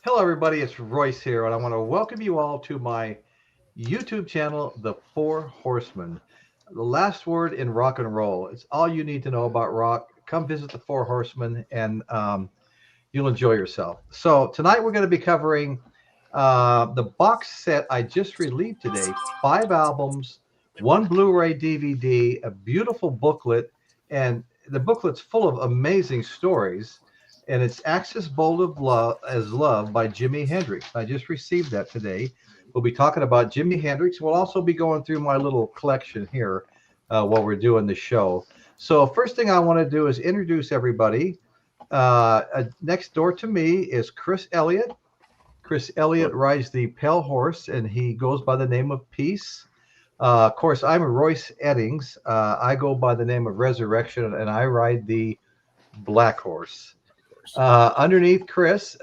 Hello, everybody. It's Royce here, and I want to welcome you all to my YouTube channel, The Four Horsemen. The last word in rock and roll. It's all you need to know about rock. Come visit The Four Horsemen, and you'll enjoy yourself. So, tonight we're going to be covering the box set I just released today, 5 albums, one Blu ray DVD, a beautiful booklet, and the booklet's full of amazing stories. And it's Axis Bold of Love as Love by Jimi Hendrix. I just received that today. We'll be talking about Jimi Hendrix. We'll also be going through my little collection here while we're doing the show. So, first thing I want to do is introduce everybody. Next door to me is Chris Elliott. Chris Elliott rides the pale horse, and he goes by the name of Peace. Of course, I'm Royce Eddings. I go by the name of Resurrection, and I ride the black horse. Underneath Chris,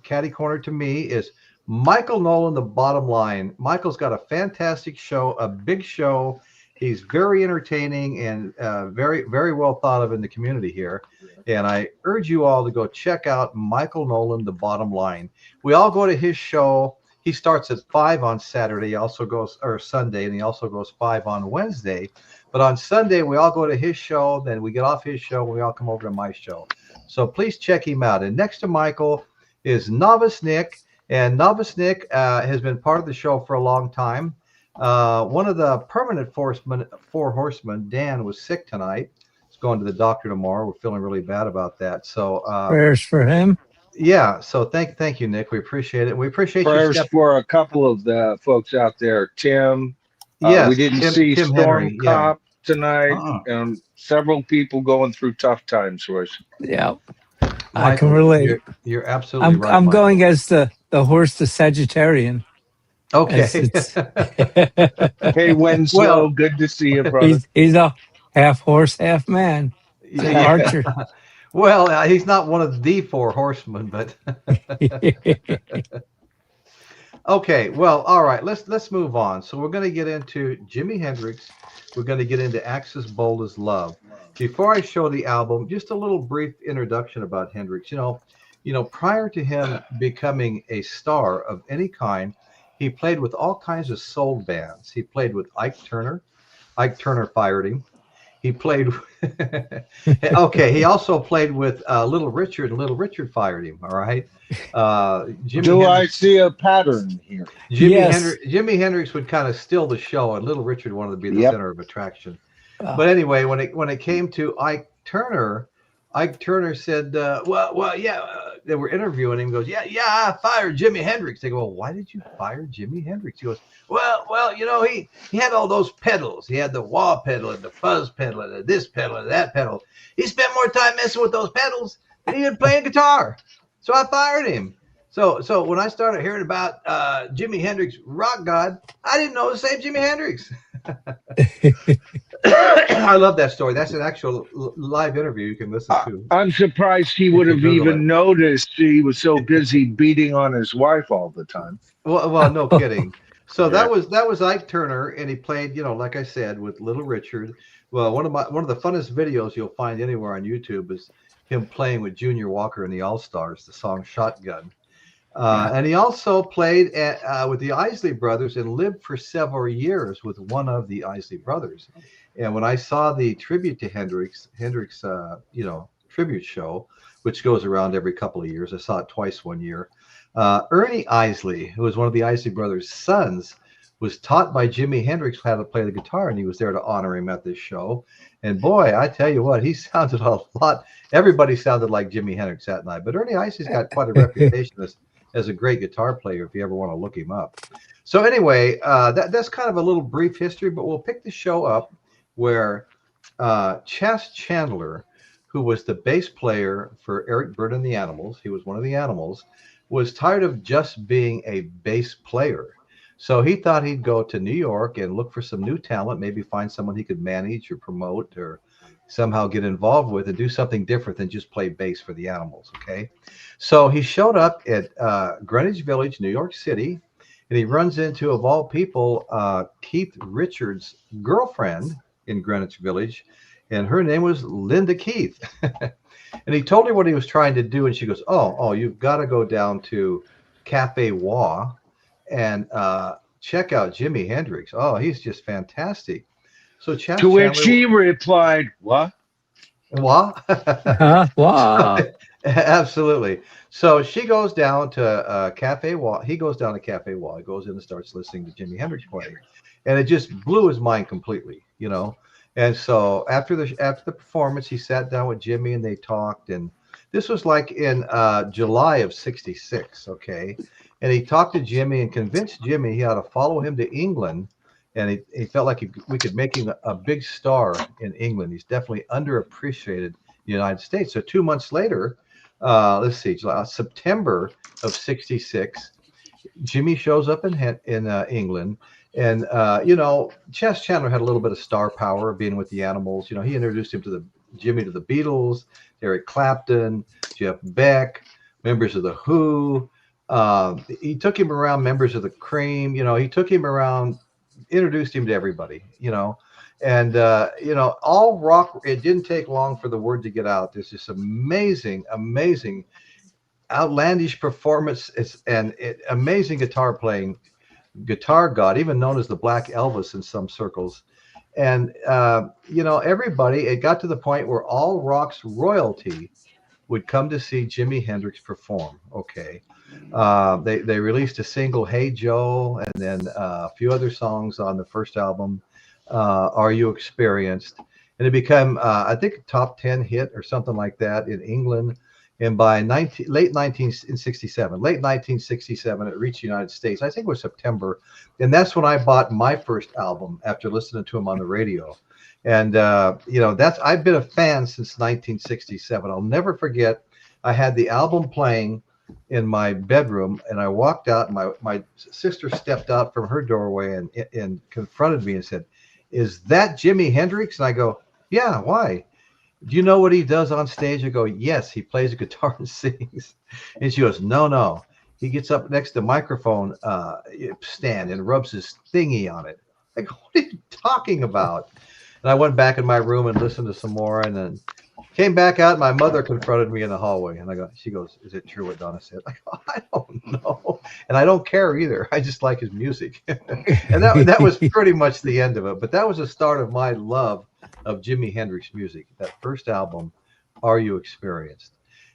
catty corner to me, is Michael Nolan, the bottom line. Michael's got a fantastic show, a big show. He's very entertaining and very, very well thought of in the community here. And I urge you all to go check out Michael Nolan, the bottom line. We all go to his show. He starts at 5 on Saturday. He also goes, or Sunday, and he also goes 5 on Wednesday. But on Sunday, we all go to his show. Then we get off his show. We all come over to my show. So please check him out. And next to Michael is Novice Nick. And Novice Nick has been part of the show for a long time. One of the permanent four horsemen, Dan, was sick tonight. He's going to the doctor tomorrow. We're feeling really bad about that. So prayers for him. yeah. So thank you, Nick. We appreciate it. We appreciate Prayers you. for a couple of the folks out there. Tim, Yes, we didn't see Tim Storm Henry, Cop tonight. Uh-uh. Several people going through tough times, Royce. Yeah, I Michael, can relate. You're absolutely right. I'm Michael. going as the horse, the Sagittarian. Okay. Hey, Winslow, Well- good to see you, brother. he's a half horse, half man. He's an archer. Well, he's not one of the four horsemen, but okay. Well, all right. Let's move on. So we're going to get into Jimi Hendrix. We're going to get into Axis Bold as Love. Before I show the album, just a little brief introduction about Hendrix. Prior to him becoming a star of any kind, he played with all kinds of soul bands. He played with Ike Turner. Ike Turner fired him. He played. Okay. He also played with Little Richard, and Little Richard fired him. All right. I see a pattern here? Jimi Hendrix would kind of steal the show, and Little Richard wanted to be the center of attraction. But anyway, when it came to Ike Turner said, well, yeah. They were interviewing him. He goes, yeah, I fired Jimi Hendrix. They go, well, why did you fire Jimi Hendrix? He goes, well, he had all those pedals. He had the wah pedal and the fuzz pedal and this pedal and that pedal. He spent more time messing with those pedals than he did playing guitar. So I fired him. So when I started hearing about Jimi Hendrix, rock god, I didn't know the same Jimi Hendrix. I love that story. That's an actual live interview you can listen to. I'm surprised he would have even noticed. He was so busy beating on his wife all the time. Well, no kidding. So that was Ike Turner, and he played, like I said, with Little Richard. Well, one of the funnest videos you'll find anywhere on YouTube is him playing with Junior Walker and the All Stars, the song "Shotgun." And he also played with the Isley Brothers and lived for several years with one of the Isley Brothers. And when I saw the tribute to Hendrix, tribute show, which goes around every couple of years, I saw it twice one year. Ernie Isley, who was one of the Isley Brothers' sons, was taught by Jimi Hendrix how to play the guitar, and he was there to honor him at this show. And boy, I tell you what, he sounded a lot. Everybody sounded like Jimi Hendrix that night. But Ernie Isley's got quite a reputation as a great guitar player if you ever want to look him up. So anyway, that's kind of a little brief history, but we'll pick the show up where Chas Chandler, who was the bass player for Eric Burdon and the Animals, he was one of the Animals, was tired of just being a bass player. So he thought he'd go to New York and look for some new talent, maybe find someone he could manage or promote or somehow get involved with and do something different than just play bass for the Animals, okay? So he showed up at Greenwich Village, New York City, and he runs into, of all people, Keith Richards' girlfriend in Greenwich Village, and her name was Linda Keith. And he told her what he was trying to do, and she goes, "Oh, you've got to go down to Cafe Wah and check out Jimi Hendrix. Oh, he's just fantastic." So To which Chandler, she replied, "What?" Wah? Wow. Absolutely. So she goes down to Cafe Wall. He goes down to Cafe Wall. He goes in and starts listening to Jimi Hendrix play, and it just blew his mind completely, you know. And so after the performance, he sat down with Jimmy and they talked. And this was like in July of '66, okay. And he talked to Jimmy and convinced Jimmy he ought to follow him to England. And he felt like we could make him a big star in England. He's definitely underappreciated in the United States. So 2 months later, let's see, September of '66, Jimmy shows up in England, and Chess Chandler had a little bit of star power being with the Animals. You know, he introduced Jimmy to the Beatles, Eric Clapton, Jeff Beck, members of the Who. He took him around, members of the Cream. You know, he took him around, introduced him to everybody. You know. And all rock. It didn't take long for the word to get out. There's this amazing, outlandish performance. Amazing guitar playing, guitar god, even known as the Black Elvis in some circles. And everybody. It got to the point where all rock's royalty would come to see Jimi Hendrix perform. Okay, they released a single, "Hey Joe," and then a few other songs on the first album. Are You Experienced? And it became, I think, a top 10 hit or something like that in England. And by late 1967, it reached the United States. I think it was September. And that's when I bought my first album after listening to him on the radio. And, I've been a fan since 1967. I'll never forget, I had the album playing in my bedroom, and I walked out, and my sister stepped out from her doorway and confronted me and said, "Is that Jimi Hendrix?" And I go, "Yeah, why? Do you know what he does on stage?" I go, "Yes, he plays a guitar and sings." And she goes, No. He gets up next to the microphone stand and rubs his thingy on it. I go, "What are you talking about?" And I went back in my room and listened to some more, and then came back out. My mother confronted me in the hallway, and she goes, "Is it true what Donna said?" I go, "I don't know, and I don't care either. I just like his music." And that was pretty much the end of it. But that was the start of my love of Jimi Hendrix music. That first album, "Are You Experienced?"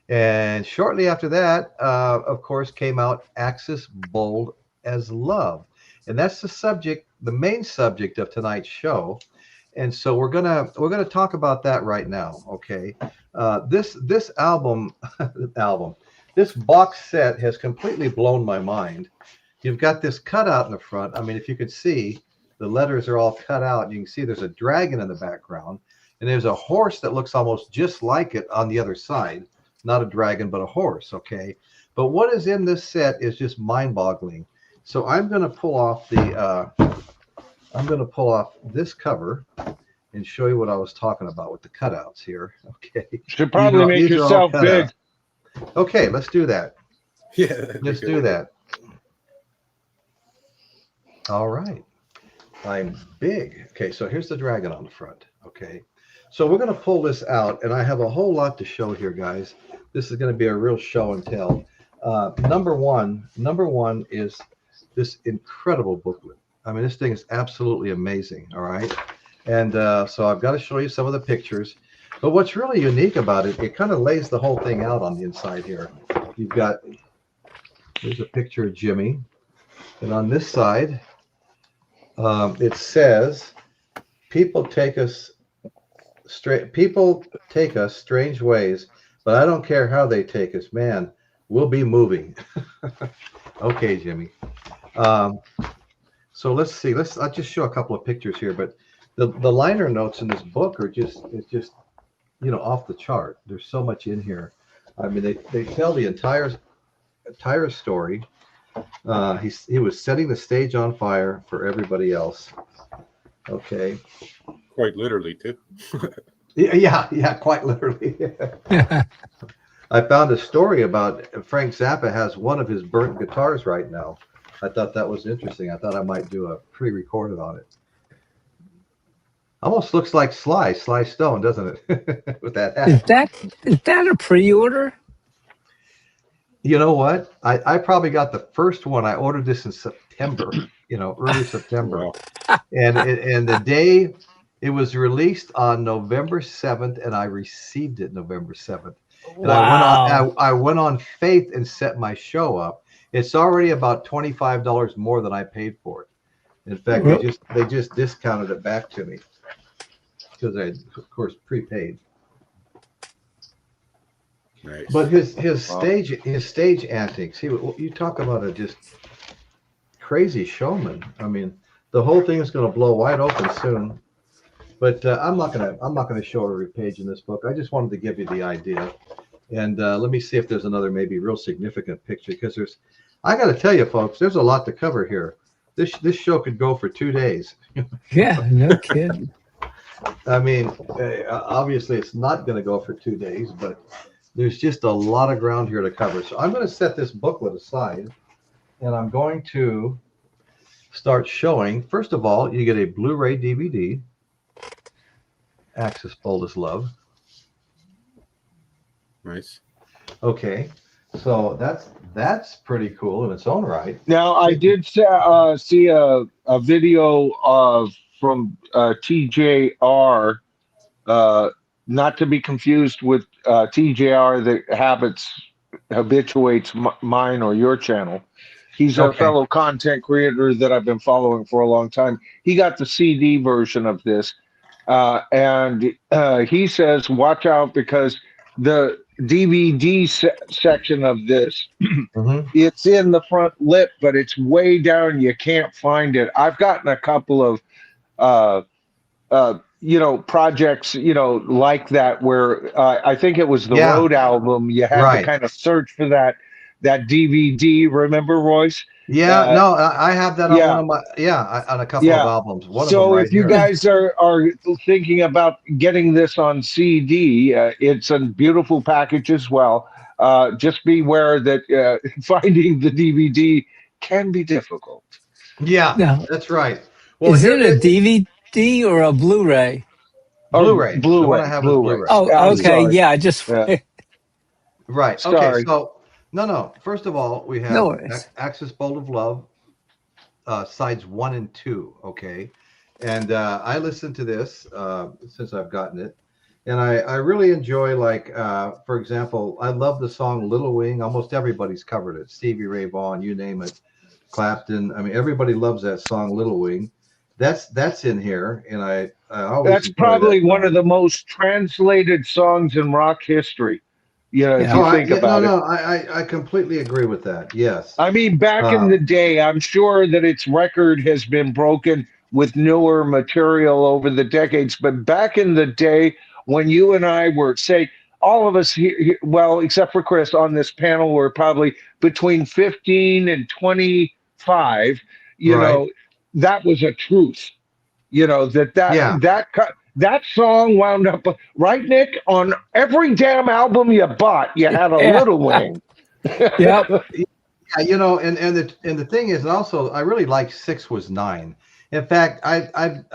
And shortly after that, of course, came out "Axis Bold as Love," and that's the main subject of tonight's show. And so we're gonna talk about that right now. Okay, this album, this box set has completely blown my mind. You've got this cutout in the front. I mean, if you could see, the letters are all cut out. You can see there's a dragon in the background, and there's a horse that looks almost just like it on the other side. Not a dragon, but a horse. Okay, but what is in this set is just mind-boggling. So I'm gonna pull off this cover and show you what I was talking about with the cutouts here. Okay. Should probably make yourself big. Okay, let's do that. Yeah. Let's do that. All right. I'm big. Okay, so here's the dragon on the front. Okay. So we're going to pull this out, and I have a whole lot to show here, guys. This is going to be a real show and tell. Number one is this incredible booklet. I mean, this thing is absolutely amazing. All right. And so I've got to show you some of the pictures. But what's really unique about it, it kind of lays the whole thing out on the inside here. Here's a picture of Jimmy. And on this side, it says, people take us strange ways, but I don't care how they take us, man. We'll be moving. Okay, Jimmy. So let's see. I'll just show a couple of pictures here, but the liner notes in this book are just off the chart. There's so much in here. I mean, they tell the entire story. He was setting the stage on fire for everybody else. Okay. Quite literally too. Yeah, quite literally. I found a story about Frank Zappa has one of his burnt guitars right now. I thought that was interesting. I thought I might do a pre-recorded on it. Almost looks like Sly Stone, doesn't it? With that Is hat. that a pre-order? You know what? I probably got the first one. I ordered this in September, early September. Wow. And the day it was released on November 7th, and I received it November 7th. And Wow. I went on Faith and set my show up. It's already about $25 more than I paid for it. In fact, Re- they just discounted it back to me because I, of course, prepaid. Nice. But his stage antics. You talk about a just crazy showman. I mean, the whole thing is going to blow wide open soon. But I'm not gonna show every page in this book. I just wanted to give you the idea. And let me see if there's another maybe real significant picture, because I got to tell you, folks, there's a lot to cover here. This show could go for 2 days. Yeah, no kidding. I mean, obviously it's not going to go for 2 days, but there's just a lot of ground here to cover. So I'm going to set this booklet aside, and I'm going to start showing. First of all, you get a Blu-ray DVD, Axis Bold as Love. Nice. Okay, so that's pretty cool in its own right. Now, I did see a video from TJR, not to be confused with TJR that habituates mine or your channel. He's a fellow content creator that I've been following for a long time. He got the CD version of this, and he says, watch out, because the DVD section of this, it's in the front lip, but it's way down. You can't find it. I've gotten a couple of projects, like that, where I think it was the Road album. You had to kind of search for that DVD. Remember, Royce? Yeah, no, I have that on one of my on a couple of albums. One of them right if you here. guys are thinking about getting this on CD, it's a beautiful package as well. Just beware that finding the DVD can be difficult. Yeah, Now, that's right. Well, is it a DVD or a Blu-ray? Blu-ray. Blu-ray. The one I have is Blu-ray. Oh, okay. Sorry. Yeah, I just Right. Sorry. Okay. So no. First of all, we have No worries. Axis Bold of Love, sides 1 and 2. Okay, and I listened to this since I've gotten it, and I really enjoy, like, for example, I love the song Little Wing. Almost everybody's covered it. Stevie Ray Vaughan, you name it, Clapton. I mean, everybody loves that song Little Wing. That's in here, and I always. That's probably one of the most translated songs in rock history. If you think about it. No, I completely agree with that. Yes. I mean, back in the day, I'm sure that its record has been broken with newer material over the decades. But back in the day, when you and I were, say, all of us here, well, except for Chris on this panel, were probably between 15 and 25, that was a truth. That song wound up, right, Nick? On every damn album you bought, you had a Little Wing. Yep. Yeah, and the thing is, also, I really like 6 Was 9. In fact, I've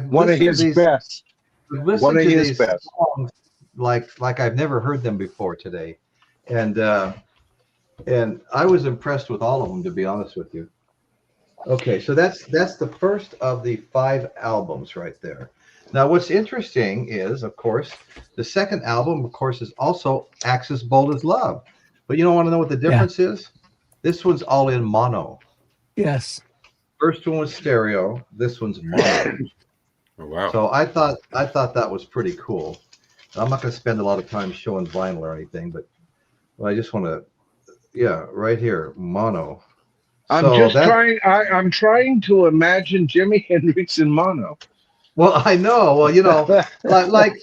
one of his best. One of his best songs, like I've never heard them before today, and I was impressed with all of them, to be honest with you. Okay, so that's the first of the 5 albums right there. Now, what's interesting is, of course, the second album, of course, is also Axis Bold as Love. But you don't want to know what the difference is? This one's all in mono. Yes. First one was stereo. This one's mono. Oh, wow. So I thought that was pretty cool. I'm not going to spend a lot of time showing vinyl or anything, but I just want to, right here, mono. I'm trying to imagine Jimi Hendrix in mono. Well, I know. Well, like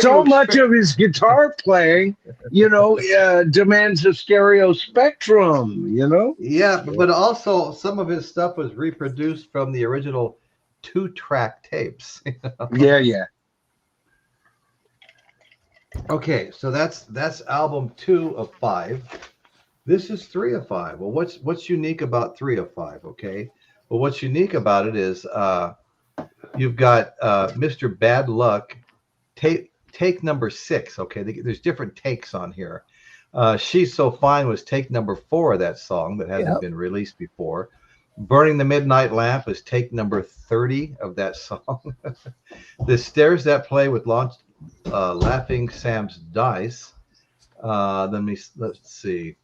so much of his guitar playing, demands a stereo spectrum. Yeah, but also some of his stuff was reproduced from the original 2-track tapes. Yeah. Okay, so that's album 2 of 5. This is 3 of 5. Well, what's unique about 3 of 5? Okay, well, what's unique about it is You've got Mr. Bad Luck, take number 6. Okay, there's different takes on here. She's So Fine was take number 4 of that song that hasn't Yep. been released before. Burning the Midnight Lamp is take number 30 of that song. The Stairs That Play with Laughing Sam's Dice. Let's see.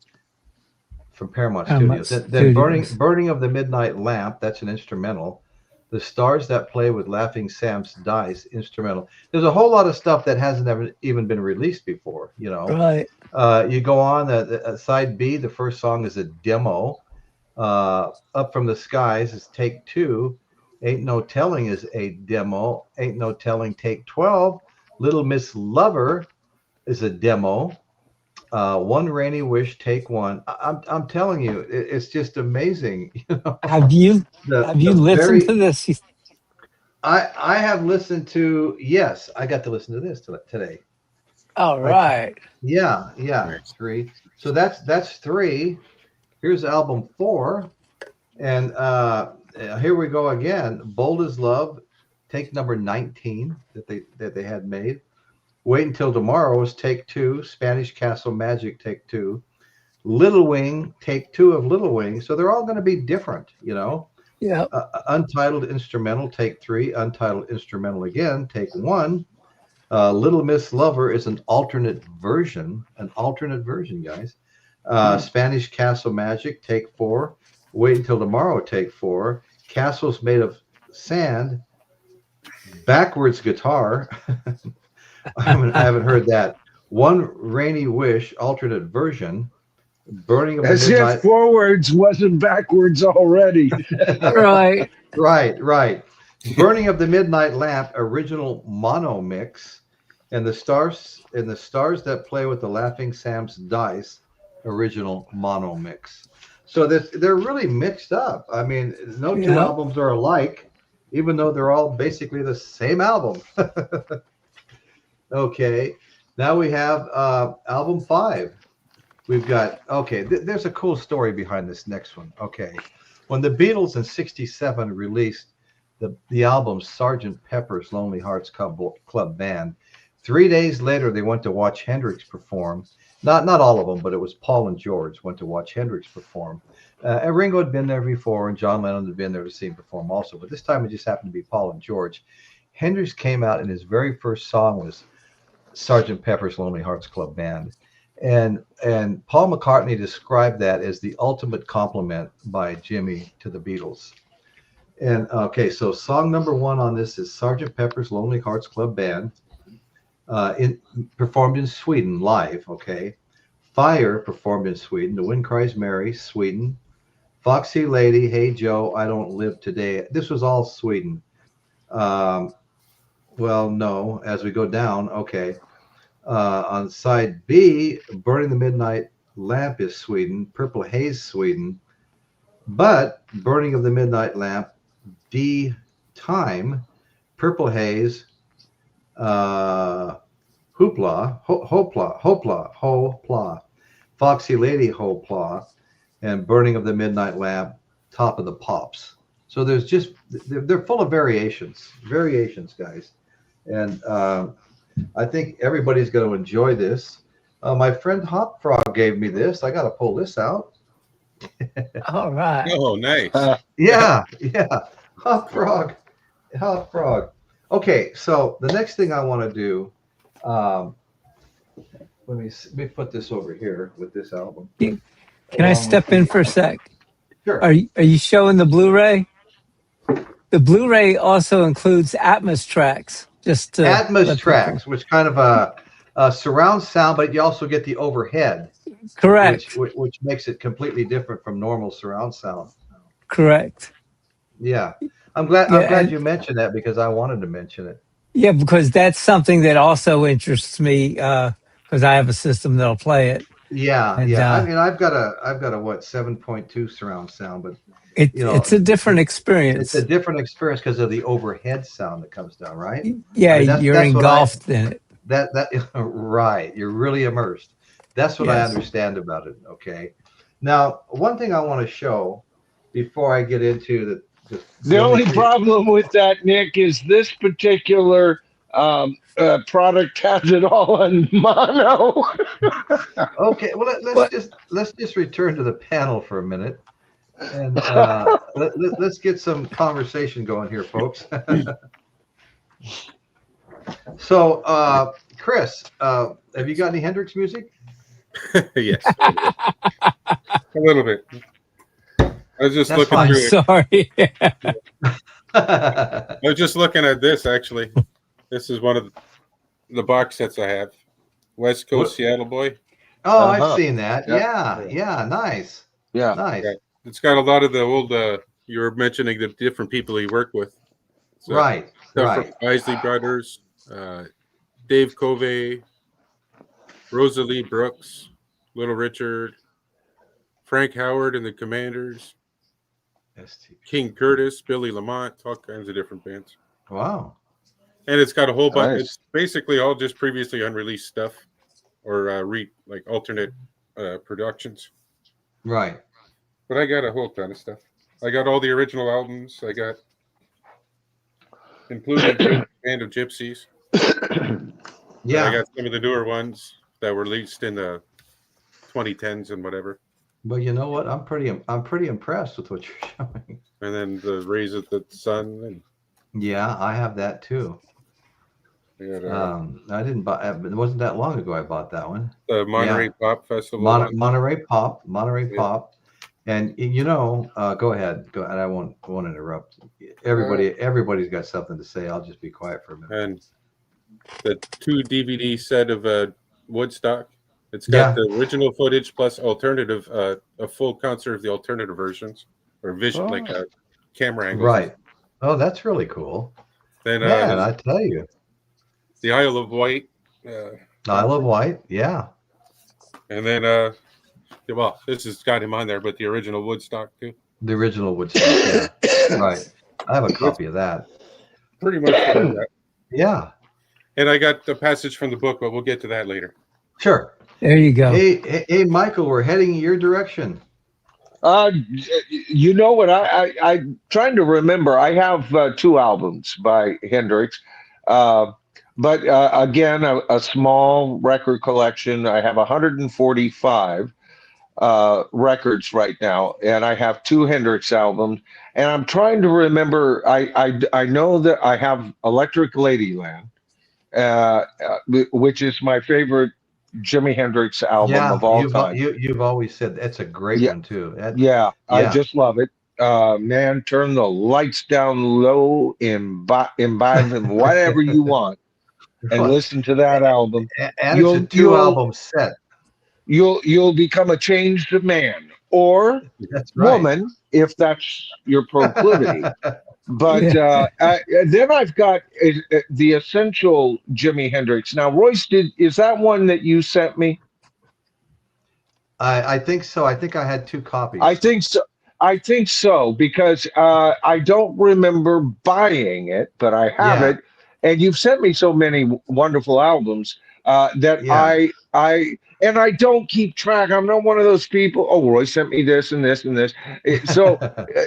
From Paramount Studios. Then Burning of the Midnight Lamp, that's an instrumental. The Stars That Play with Laughing Sam's Dice, instrumental. There's a whole lot of stuff that hasn't even been released before, you know. Right. You go on, side B, the first song is a demo. Up from the Skies is take 2. Ain't No Telling is a demo. Ain't No Telling, take 12. Little Miss Lover is a demo. One Rainy Wish, take 1. I'm telling you, it's just amazing. You know? Have you listened to this? I have listened to. Yes, I got to listen to this today. All right. Yeah. Nice. 3. So that's 3. Here's album 4, and here we go again. Bold as Love, take number 19 that they had made. Wait Until Tomorrow is take 2. Spanish Castle Magic, take 2. Little Wing, take 2 of Little Wing. So they're all going to be different, you know. Yeah. Untitled Instrumental, take 3. Untitled Instrumental again, take 1. Little Miss Lover is an alternate version, guys. Spanish Castle Magic, take 4. Wait Until Tomorrow, take 4. Castles Made of Sand, backwards guitar. I haven't heard that. One Rainy Wish, alternate version. Burning of the As Midnight. if forwards wasn't backwards already. Right. Right. Burning of the Midnight Lamp, original mono mix, and the Stars That Play with the Laughing Sam's Dice, original mono mix. So they're really mixed up. I mean, no two albums are alike, even though they're all basically the same album. Okay, now we have album 5. We've got, there's a cool story behind this next one. Okay, when the Beatles in '67 released the album Sgt. Pepper's Lonely Hearts Club Band, 3 days later they went to watch Hendrix perform. Not all of them, but it was Paul and George went to watch Hendrix perform. And Ringo had been there before, and John Lennon had been there to see him perform also. But this time it just happened to be Paul and George. Hendrix came out, and his very first song was Sgt. Pepper's Lonely Hearts Club Band. And Paul McCartney described that as the ultimate compliment by Jimmy to the Beatles. And so song number 1 on this is Sgt. Pepper's Lonely Hearts Club Band, performed in Sweden live. Okay, Fire, performed in Sweden. The Wind Cries Mary, Sweden. Foxy Lady, Hey Joe, I Don't Live Today. This was all Sweden. Well, no, as we go down, okay. On side B, Burning the Midnight Lamp is Sweden. Purple Haze, Sweden. But Burning of the Midnight Lamp, D Time, Purple Haze, Hoopla, Hopla, Foxy Lady, Hopla, and Burning of the Midnight Lamp, Top of the Pops. So they're full of variations, guys. And I think everybody's going to enjoy this. My friend Hop Frog gave me this. I got to pull this out. All right. Oh, nice. Yeah. Hop Frog. Okay, so the next thing I want to do, let me put this over here with this album. Can I step in for a sec? Sure. Are you showing the Blu-ray? The Blu-ray also includes Atmos tracks. Atmos tracks, which kind of a surround sound, but you also get the overhead. Correct. Which makes it completely different from normal surround sound. Correct. Yeah. I'm glad you mentioned that because I wanted to mention it. Yeah, because that's something that also interests me because I have a system that'll play it. Yeah. And, I mean, I've got a 7.2 surround sound, but it's a different experience. It's a different experience because of the overhead sound that comes down, right? Yeah, you're engulfed in it. That right. You're really immersed. That's what I understand about it. Okay. Now, one thing I want to show before I get into The only problem with that, Nick, is this particular product has it all on mono. Okay, well let's just return to the panel for a minute, and let's get some conversation going here, folks. So, Chris, have you got any Hendrix music? Yes, a little bit. I was just That's looking fine. through Sorry. I was just looking at this, actually. This is one of the box sets I have. West Coast Seattle Boy. Oh, I've seen that. Yeah, nice. Yeah. Nice. Yeah. It's got a lot of the old, you were mentioning the different people he worked with. So, Right. From Isley Brothers, Dave Covey, Rosalie Brooks, Little Richard, Frank Howard and the Commanders, King Curtis, Billy Lamont, all kinds of different bands. Wow. And it's got a whole bunch. Nice. It's basically all just previously unreleased stuff or like alternate productions. Right. But I got a whole ton of stuff. I got all the original albums. I got, including Band of Gypsies. Yeah. I got some of the newer ones that were released in the 2010s and whatever. But you know what? I'm pretty impressed with what you're showing. And then the Rays of the Sun. And Yeah, I have that too. I got, I didn't buy. It wasn't that long ago I bought that one. the Monterey Pop Festival. Monterey Pop, Pop, and you know, go ahead, and I won't interrupt. Everybody's got something to say. I'll just be quiet for a minute. And the 2 DVD set of Woodstock. It's got the original footage plus alternative, a full concert of the alternative versions or vision, like a camera angle. Right. Oh, that's really cool. Then Man, I tell you, the Isle of Wight. Isle of Wight. Yeah. And then, well, this has got him on there, but the original Woodstock too. The original Woodstock. Yeah. Right. I have a copy of that. Pretty much. That. Yeah. And I got the passage from the book, but we'll get to that later. Sure. There you go. Hey, Michael, we're heading in your direction. You know what? I'm trying to remember. I have 2 albums by Hendrix, but again, a small record collection. I have 145 records right now, and I have 2 Hendrix albums. And I'm trying to remember. I know that I have Electric Ladyland, which is my favorite Jimi Hendrix album of all time. You've always said that's a great one too. I just love it. Man, turn the lights down low, imbibe them, whatever you want, and listen to that album. And it's a 2-album set. You'll become a changed man or woman if that's your proclivity. But then I've got the essential Jimi Hendrix. Now, Royce, is that one that you sent me? I think so. I think I had 2 copies. I think so because I don't remember buying it, but I have it. And you've sent me so many wonderful albums that I don't keep track. I'm not one of those people. Oh, Roy sent me this and this and this. So,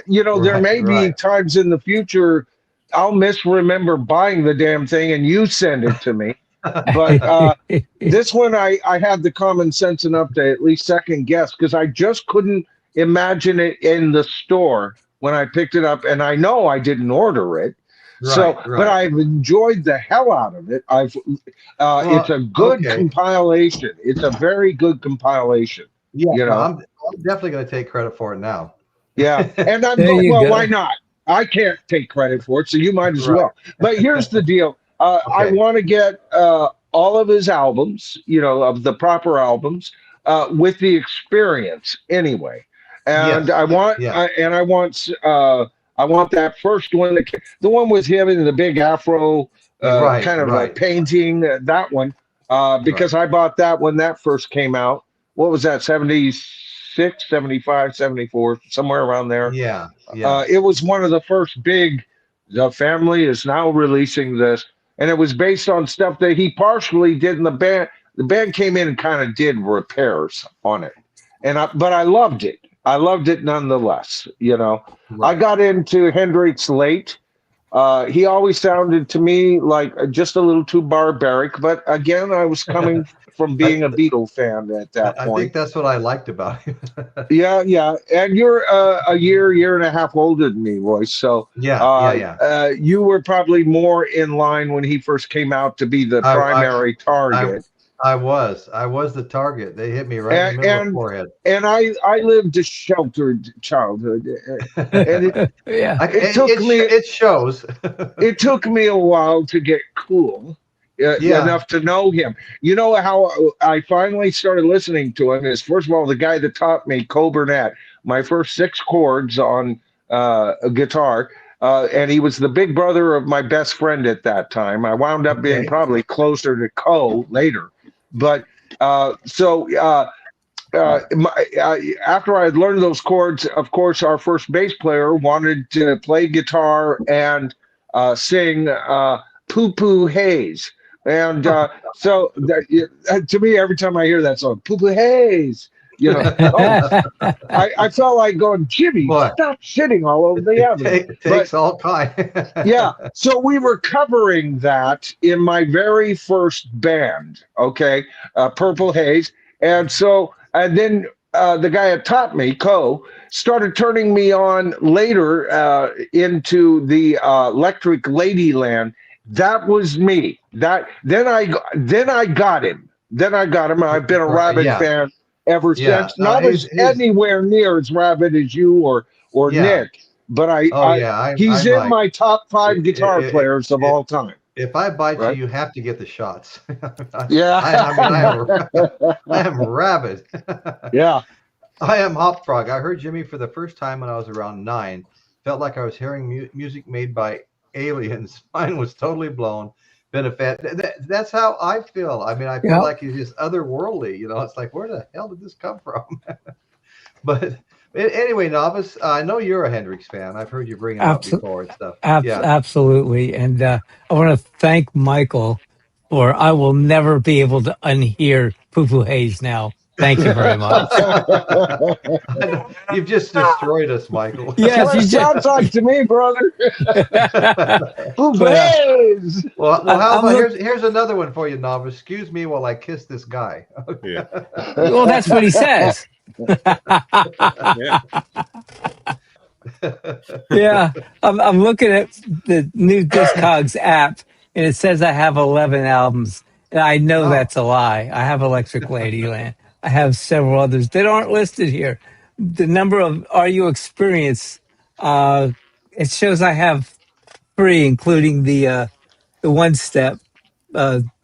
there may be times in the future I'll misremember buying the damn thing and you send it to me. But this one, I had the common sense enough to at least second guess because I just couldn't imagine it in the store when I picked it up. And I know I didn't order it. But I've enjoyed the hell out of it. It's a good compilation. It's a very good compilation. Yeah, I'm definitely going to take credit for it now. Yeah, and I'm going, well, why not? I can't take credit for it, so you might as well. But here's the deal. I want to get all of his albums, of the proper albums, with the Experience anyway. And I want I want that first one, the one with him in the big afro painting, that one, because I bought that when that first came out. What was that, 76, 75, 74, somewhere aroand there? Yeah. It was one of the first big, the family is now releasing this, and it was based on stuff that he partially did in the band. The band came in and kind of did repairs on it, but I loved it. I loved it nonetheless. You know, I Right. got into Hendrix late. He always sounded to me like just a little too barbaric, but again, I was coming from I, being a Beatle fan at that I think point. that's what I liked about it. Yeah, yeah, and you're a year and a half older than me, Royce. So Yeah, yeah, yeah. you were probably more in line when he first came out to be the I, I, primary I, target. I was the target. They hit me right in the and middle of the and, forehead. and I lived a sheltered childhood, and Yeah. it took me It shows. it took me a while to get cool Yeah. enough to know him. You know how I finally started listening to him is, first of all, the guy that taught me, Cole Burnett, my first six chords on a guitar. And he was the big brother of my best friend at that time. I wound up being Okay. probably closer to Cole later. But after I had learned those chords, of course, our first bass player wanted to play guitar and sing "Poo Poo Haze," and to me, every time I hear that song, "Poo Poo Haze," oh, I felt like going, Jimmy, Boy, stop shitting all over the evidence. But takes all kind. yeah, so we were covering that in my very first band, okay, Purple Haze, and then the guy that taught me, Co, started turning me on later into the Electric Ladyland. That was me. Then I got him. Then I got him. I've been a rabid Yeah, fan ever yeah. since. Not as His anywhere near as rabid as you or yeah. Nick, but Oh yeah. he's I'm in like, my top i- five guitar i- players of i- all time. if I bite you, Right? you have to get the shots. Yeah. I mean, I am rabid. Yeah. I am Hop Frog. I heard Jimmy for the first time when I was around 9. Felt like I was hearing music made by aliens. Mine was totally blown. Been a fan. That's how I feel. I mean, I feel Yeah. like it's just otherworldly. It's like, where the hell did this come from? But anyway, Novice, I know you're a Hendrix fan. I've heard you bring him up Abs- before and stuff. Yeah. absolutely. And I want to thank Michael for I will never be able to unhear Poo Poo Haze now. Thank you very much. You've just destroyed us, Michael. That's Yes, what it you just. sounds like to me, brother. Who But plays? Well, how I'm about look. here's another one for you, Novice. Excuse me while I kiss this guy. Yeah. Well, that's what he says. Yeah. Yeah, I'm looking at the new Discogs app, and it says I have 11 albums, and I know Oh, that's a lie. I have Electric Ladyland. I have several others that aren't listed here. The number of Are You Experience? Uh, it shows I have three, including the one step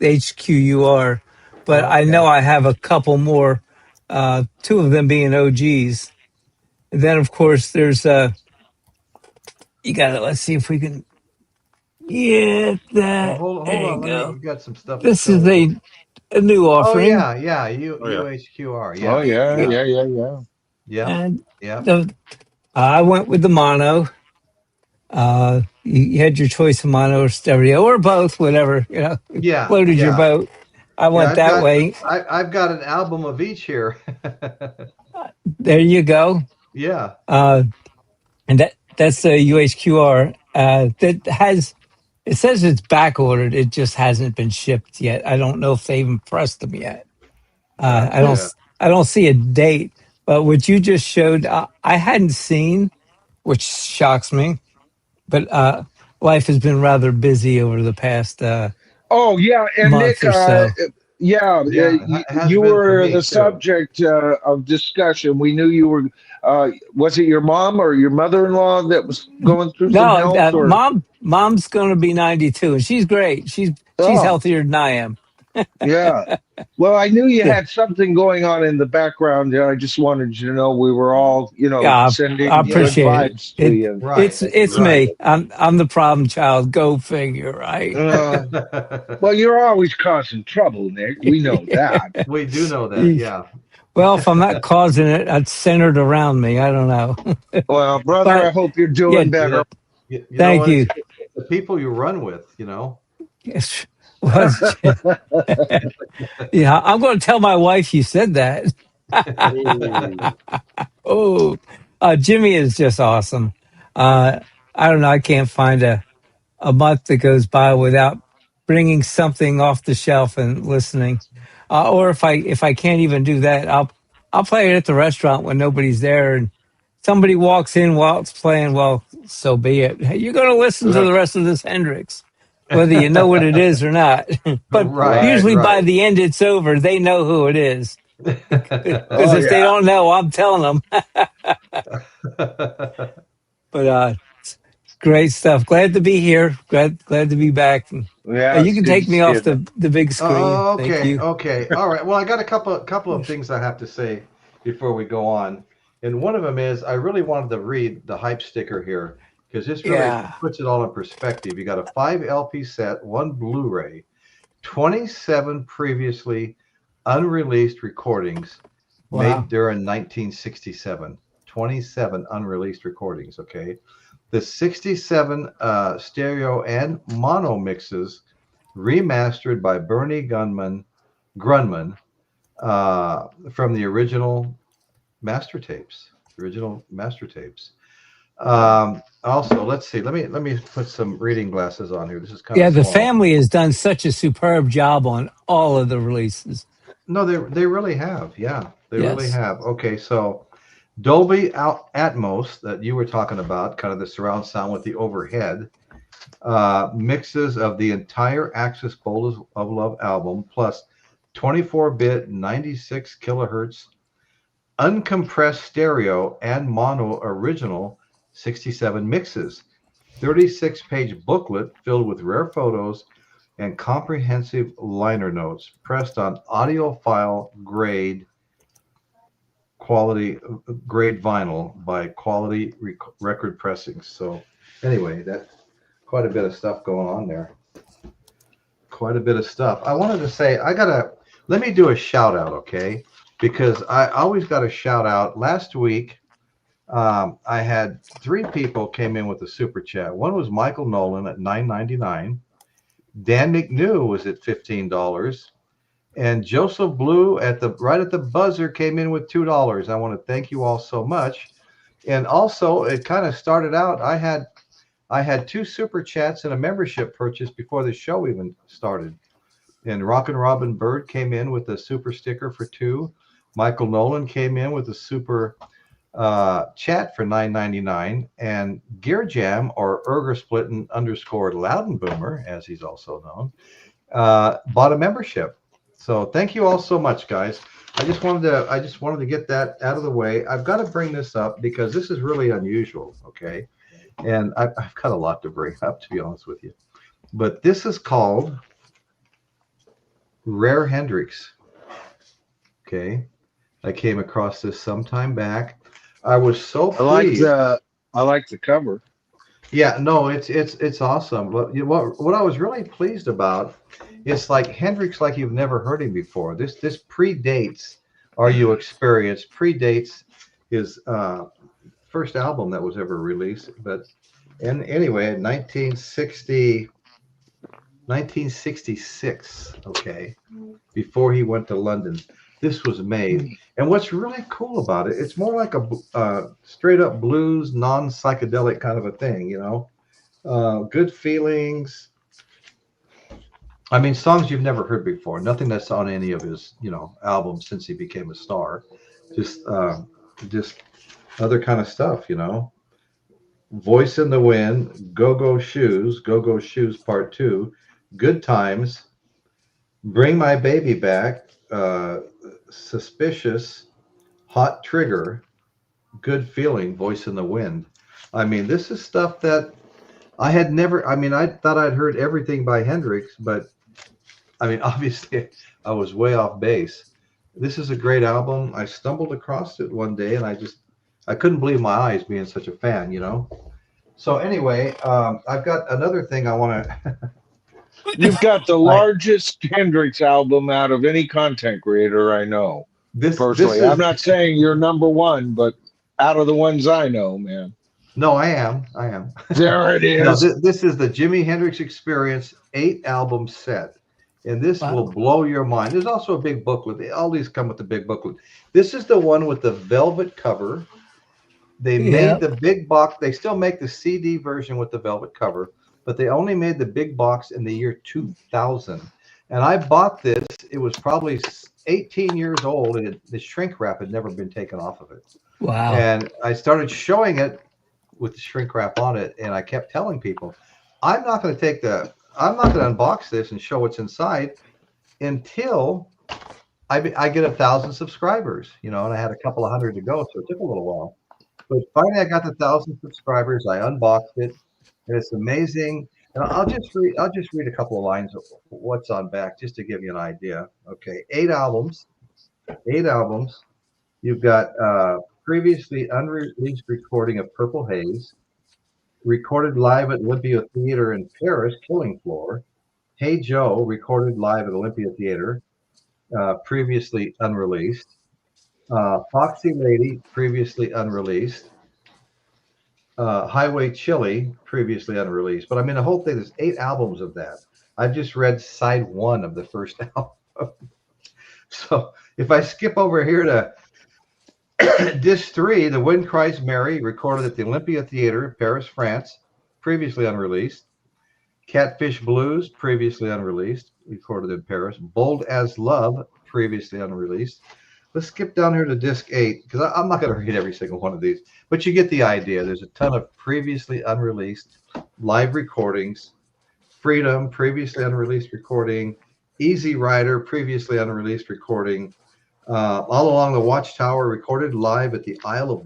HQUR, but I okay. know I have a couple more. Two of them being OGs. And then, of course, there's you got to let's see if we can get Well, that. hold There you on. Let me. go. You got some stuff to This show is me. a new Oh offering. yeah, yeah. Oh yeah. UHQR. Oh Yeah, yeah, yeah, yeah. yeah, And yeah, the, I went with the mono. You had your choice of mono or stereo or both, whatever, yeah, floated your yeah, boat. I yeah. went that way. I've got an album of each here. There you go. Yeah. Uh, and that's the UHQR. That has, it says it's back ordered. It just hasn't been shipped yet. I don't know if they even pressed them yet. I don't. Gotcha. I don't see a date. But what you just showed, I hadn't seen, which shocks me. But life has been rather busy over the past Oh yeah, and month Nick, or so. yeah, Yeah, it has you been for were me the too. subject of discussion. We knew you were. Was it your mom or your mother-in-law that was going through some No, health? Or mom's going to be 92, and she's great. She's oh, healthier than I am. yeah. Well, I knew you had something going on in the background, and I just wanted you to know we were all, Yeah, I sending Yeah. good appreciate it. vibes to you. Right. It's Right. me. I'm the problem child. Go figure, right? Uh, well, you're always causing trouble, Nick. We know that. We do know that. Yeah. Well, if I'm not causing it, it's centered around me. I don't know. Well, brother, I But hope you're yeah, doing Yeah. better. You know thank what? you. It's the people you run with. Yes. Was yeah, I'm going to tell my wife you said that. Ooh. Oh, Jimmy is just awesome. I don't know. I can't find a month that goes by without bringing something off the shelf and listening. Or if I can't even do that, I'll play it at the restaurant when nobody's there and somebody walks in while it's playing. Well, so be it. Hey, you're going to listen to the rest of this Hendrix, whether you know what it is or not. But Right, usually by right. the end, it's over. They know who it is because Oh if they yeah, don't know, I'm telling them. But great stuff. Glad to be here. Glad to be back. yeah. You It's can good to take me see off you. the big screen. Oh, Thank okay, you. okay. All right. Well, I got a couple of things I have to say before we go on. And one of them is I really wanted to read the hype sticker here because this really Yeah. puts it all in perspective. You got a 5 LP set, one Blu-ray, 27 previously unreleased recordings made Wow. during 1967. 27 unreleased recordings, okay? The 67 stereo and mono mixes remastered by Bernie Grunman from the original master tapes. Original master tapes. Also, let's see. Let me put some reading glasses on here. This is kind of Yeah, the small. family has done such a superb job on all of the releases. No, they really have. Yeah, they really Yes. have. Okay, so Dolby Atmos that you were talking about, kind of the surround sound with the overhead, mixes of the entire Axis Boulders of Love album plus 24-bit 96 kilohertz uncompressed stereo and mono original 67 mixes, 36-page booklet filled with rare photos and comprehensive liner notes pressed on audiophile grade vinyl by Quality Record Pressings. So anyway, that's quite a bit of stuff going on there. Quite a bit of stuff. I wanted to say let me do a shout out, okay? Because I always got a shout out. Last week, I had 3 people came in with a super chat. One was Michael Nolan at $9.99. Dan McNew was at $15. And Joseph Blue right at the buzzer came in with $2. I want to thank you all so much. And also, it kind of started out. I had 2 super chats and a membership purchase before the show even started. And Rockin' Robin Bird came in with a super sticker for 2. Michael Nolan came in with a super chat for $9.99. And Gear Jam, or Ergersplitten _ Loudenboomer, as he's also known, bought a membership. So thank you all so much, guys. I just wanted to get that out of the way. I've got to bring this up because this is really unusual, okay? And I've got a lot to bring up, to be honest with you. But this is called Rare Hendrix. Okay, I came across this some time back. I was so pleased. I like the cover. Yeah, no, it's awesome. But what I was really pleased about, it's like Hendrix like you've never heard him before. This predates Are You Experience, predates his first album that was ever released. But and anyway, in 1966, okay, before he went to London, this was made. And what's really cool about it, it's more like a straight up blues, non-psychedelic kind of a thing, you know. Good feelings. I mean, songs you've never heard before. Nothing that's on any of his, albums since he became a star. Just other kind of stuff, you know. Voice in the Wind, Go Shoes Part 2, Good Times, Bring My Baby Back, Suspicious, Hot Trigger, Good Feeling, Voice in the Wind. I mean, this is stuff that I had never, I thought I'd heard everything by Hendrix, but obviously I was way off base. This is a great album. I stumbled across it one day and I couldn't believe my eyes being such a fan, you know? So anyway, I've got another thing I want to. You've got the largest Hendrix album out of any content creator I know. This Personally, is I'm not saying you're number one, but out of the ones I know, man. no, I am. There it No, is. this is the Jimi Hendrix Experience 8 album set. and this will Wow. blow your mind. There's also a big booklet. All these come with the big booklet. This is the one with the velvet cover. They made Yeah. the big box. They still make the CD version with the velvet cover, but they only made the big box in the year 2000. And I bought this. It was probably 18 years old, and the shrink wrap had never been taken off of it. Wow. And I started showing it with the shrink wrap on it, and I kept telling people, I'm not going to unbox this and show what's inside until I get 1,000 subscribers, and I had a couple of hundred to go, so it took a little while. But finally, I got the 1,000 subscribers. I unboxed it, and it's amazing. And I'll just read a couple of lines of what's on back, just to give you an idea. Okay, 8 albums. 8 albums. You've got previously unreleased recording of Purple Haze, recorded live at Olympia Theater in Paris, Killing Floor. Hey Joe, recorded live at Olympia Theater, previously unreleased. Foxy Lady, previously unreleased. Highway Chili, previously unreleased. But I mean, the whole thing, there's 8 albums of that. I've just read side 1 of the first album. So if I skip over here to disc 3, The Wind Cries Mary, recorded at the Olympia Theater, Paris, France, previously unreleased. Catfish Blues, previously unreleased, recorded in Paris. Bold as Love, previously unreleased. Let's skip down here to disc 8, because I'm not going to read every single one of these, but you get the idea. There's a ton of previously unreleased live recordings. Freedom, previously unreleased recording. Easy Rider, previously unreleased recording. All Along the Watchtower, recorded live at the Isle of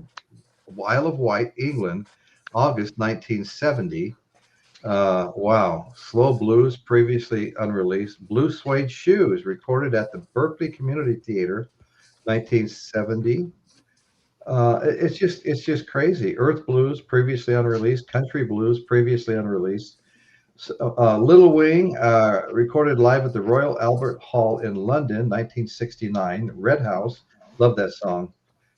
Wight, England, August 1970. Wow. Slow Blues, previously unreleased. Blue Suede Shoes, recorded at the Berkeley Community Theater, 1970. It's just crazy. Earth Blues, previously unreleased. Country Blues, previously unreleased. Little Wing, recorded live at the Royal Albert Hall in London, 1969. Red House, love that song.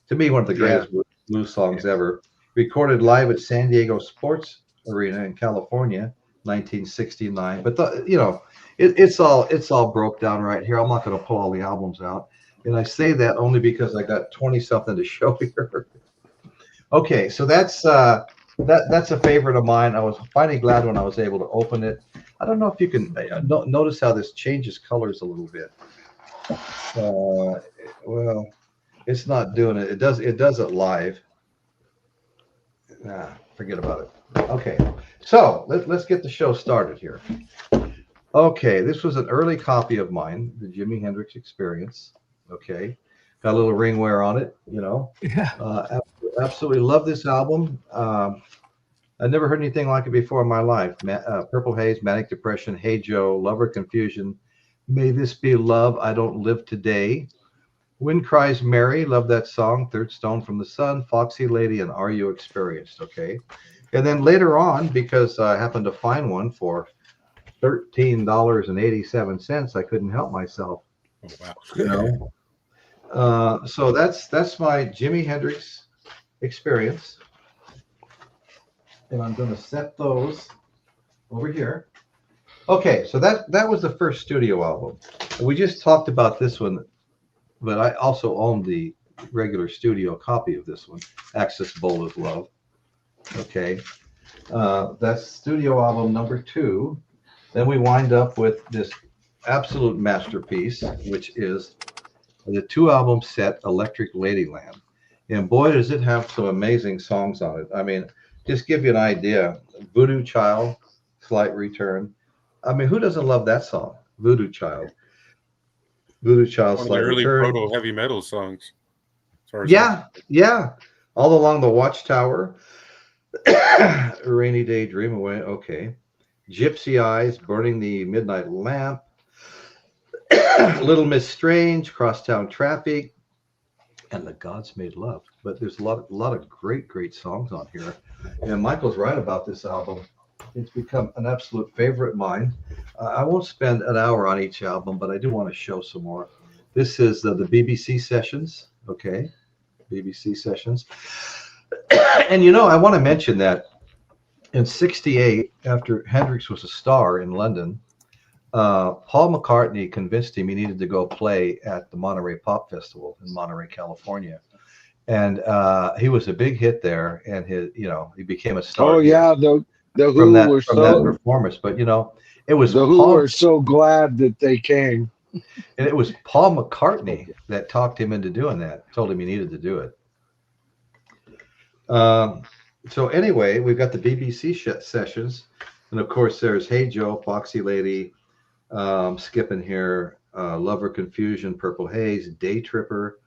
To me, one of the greatest blues songs ever. Recorded live at San Diego Sports Arena in California, 1969. But it's all broke down right here. I'm not going to pull all the albums out, and I say that only because I got 20 something to show here. Okay, so that's a favorite of mine. I was finally glad when I was able to open it. I don't know if you can notice how this changes colors a little bit. Well, it's not doing it. It does it live. Forget about it. Okay, so let's get the show started here. Okay, this was an early copy of mine, the Jimi Hendrix Experience. Okay, got a little ring wear on it, Yeah. Absolutely love this album. I never heard anything like it before in my life. Purple Haze, Manic Depression, Hey Joe, Lover Confusion, May This Be Love, I Don't Live Today. Wind Cries Mary, love that song. Third Stone from the Sun, Foxy Lady, and Are You Experienced? Okay. And then later on, because I happened to find one for $13.87, I couldn't help myself. Oh, wow. So that's my Jimi Hendrix Experience. And I'm going to set those over here. Okay, so that was the first studio album. We just talked about this one, but I also own the regular studio copy of this one, Axis Bold as Love. Okay, that's studio album number 2. Then we wind up with this absolute masterpiece, which is the 2-album set, Electric Ladyland. And boy, does it have some amazing songs on it. I mean, just give you an idea. Voodoo Child, Slight Return. I mean, who doesn't love that song? Voodoo Child. Voodoo Child, One of the Slight early Return. proto heavy metal songs. Yeah. All Along the Watchtower. Rainy Day, Dream Away. Okay. Gypsy Eyes, Burning the Midnight Lamp. Little Miss Strange, Crosstown Traffic, and The Gods Made Love. But there's a lot of great songs on here. And Michael's right about this album. It's become an absolute favorite of mine. I won't spend an hour on each album, but I do want to show some more. This is the BBC Sessions. Okay, BBC Sessions. And I want to mention that in '68, after Hendrix was a star in London, Paul McCartney convinced him he needed to go play at the Monterey Pop Festival in Monterey, California, and he was a big hit there. And he became a star Oh here yeah, the from Who that were from that so performance. But it was the Who Paul, were so glad that they came. and it was Paul McCartney that talked him into doing that. Told him he needed to do it. So anyway, we've got the BBC sessions, and of course there's Hey Joe, Foxy Lady, skipping here, Lover Confusion, Purple Haze, Day Tripper,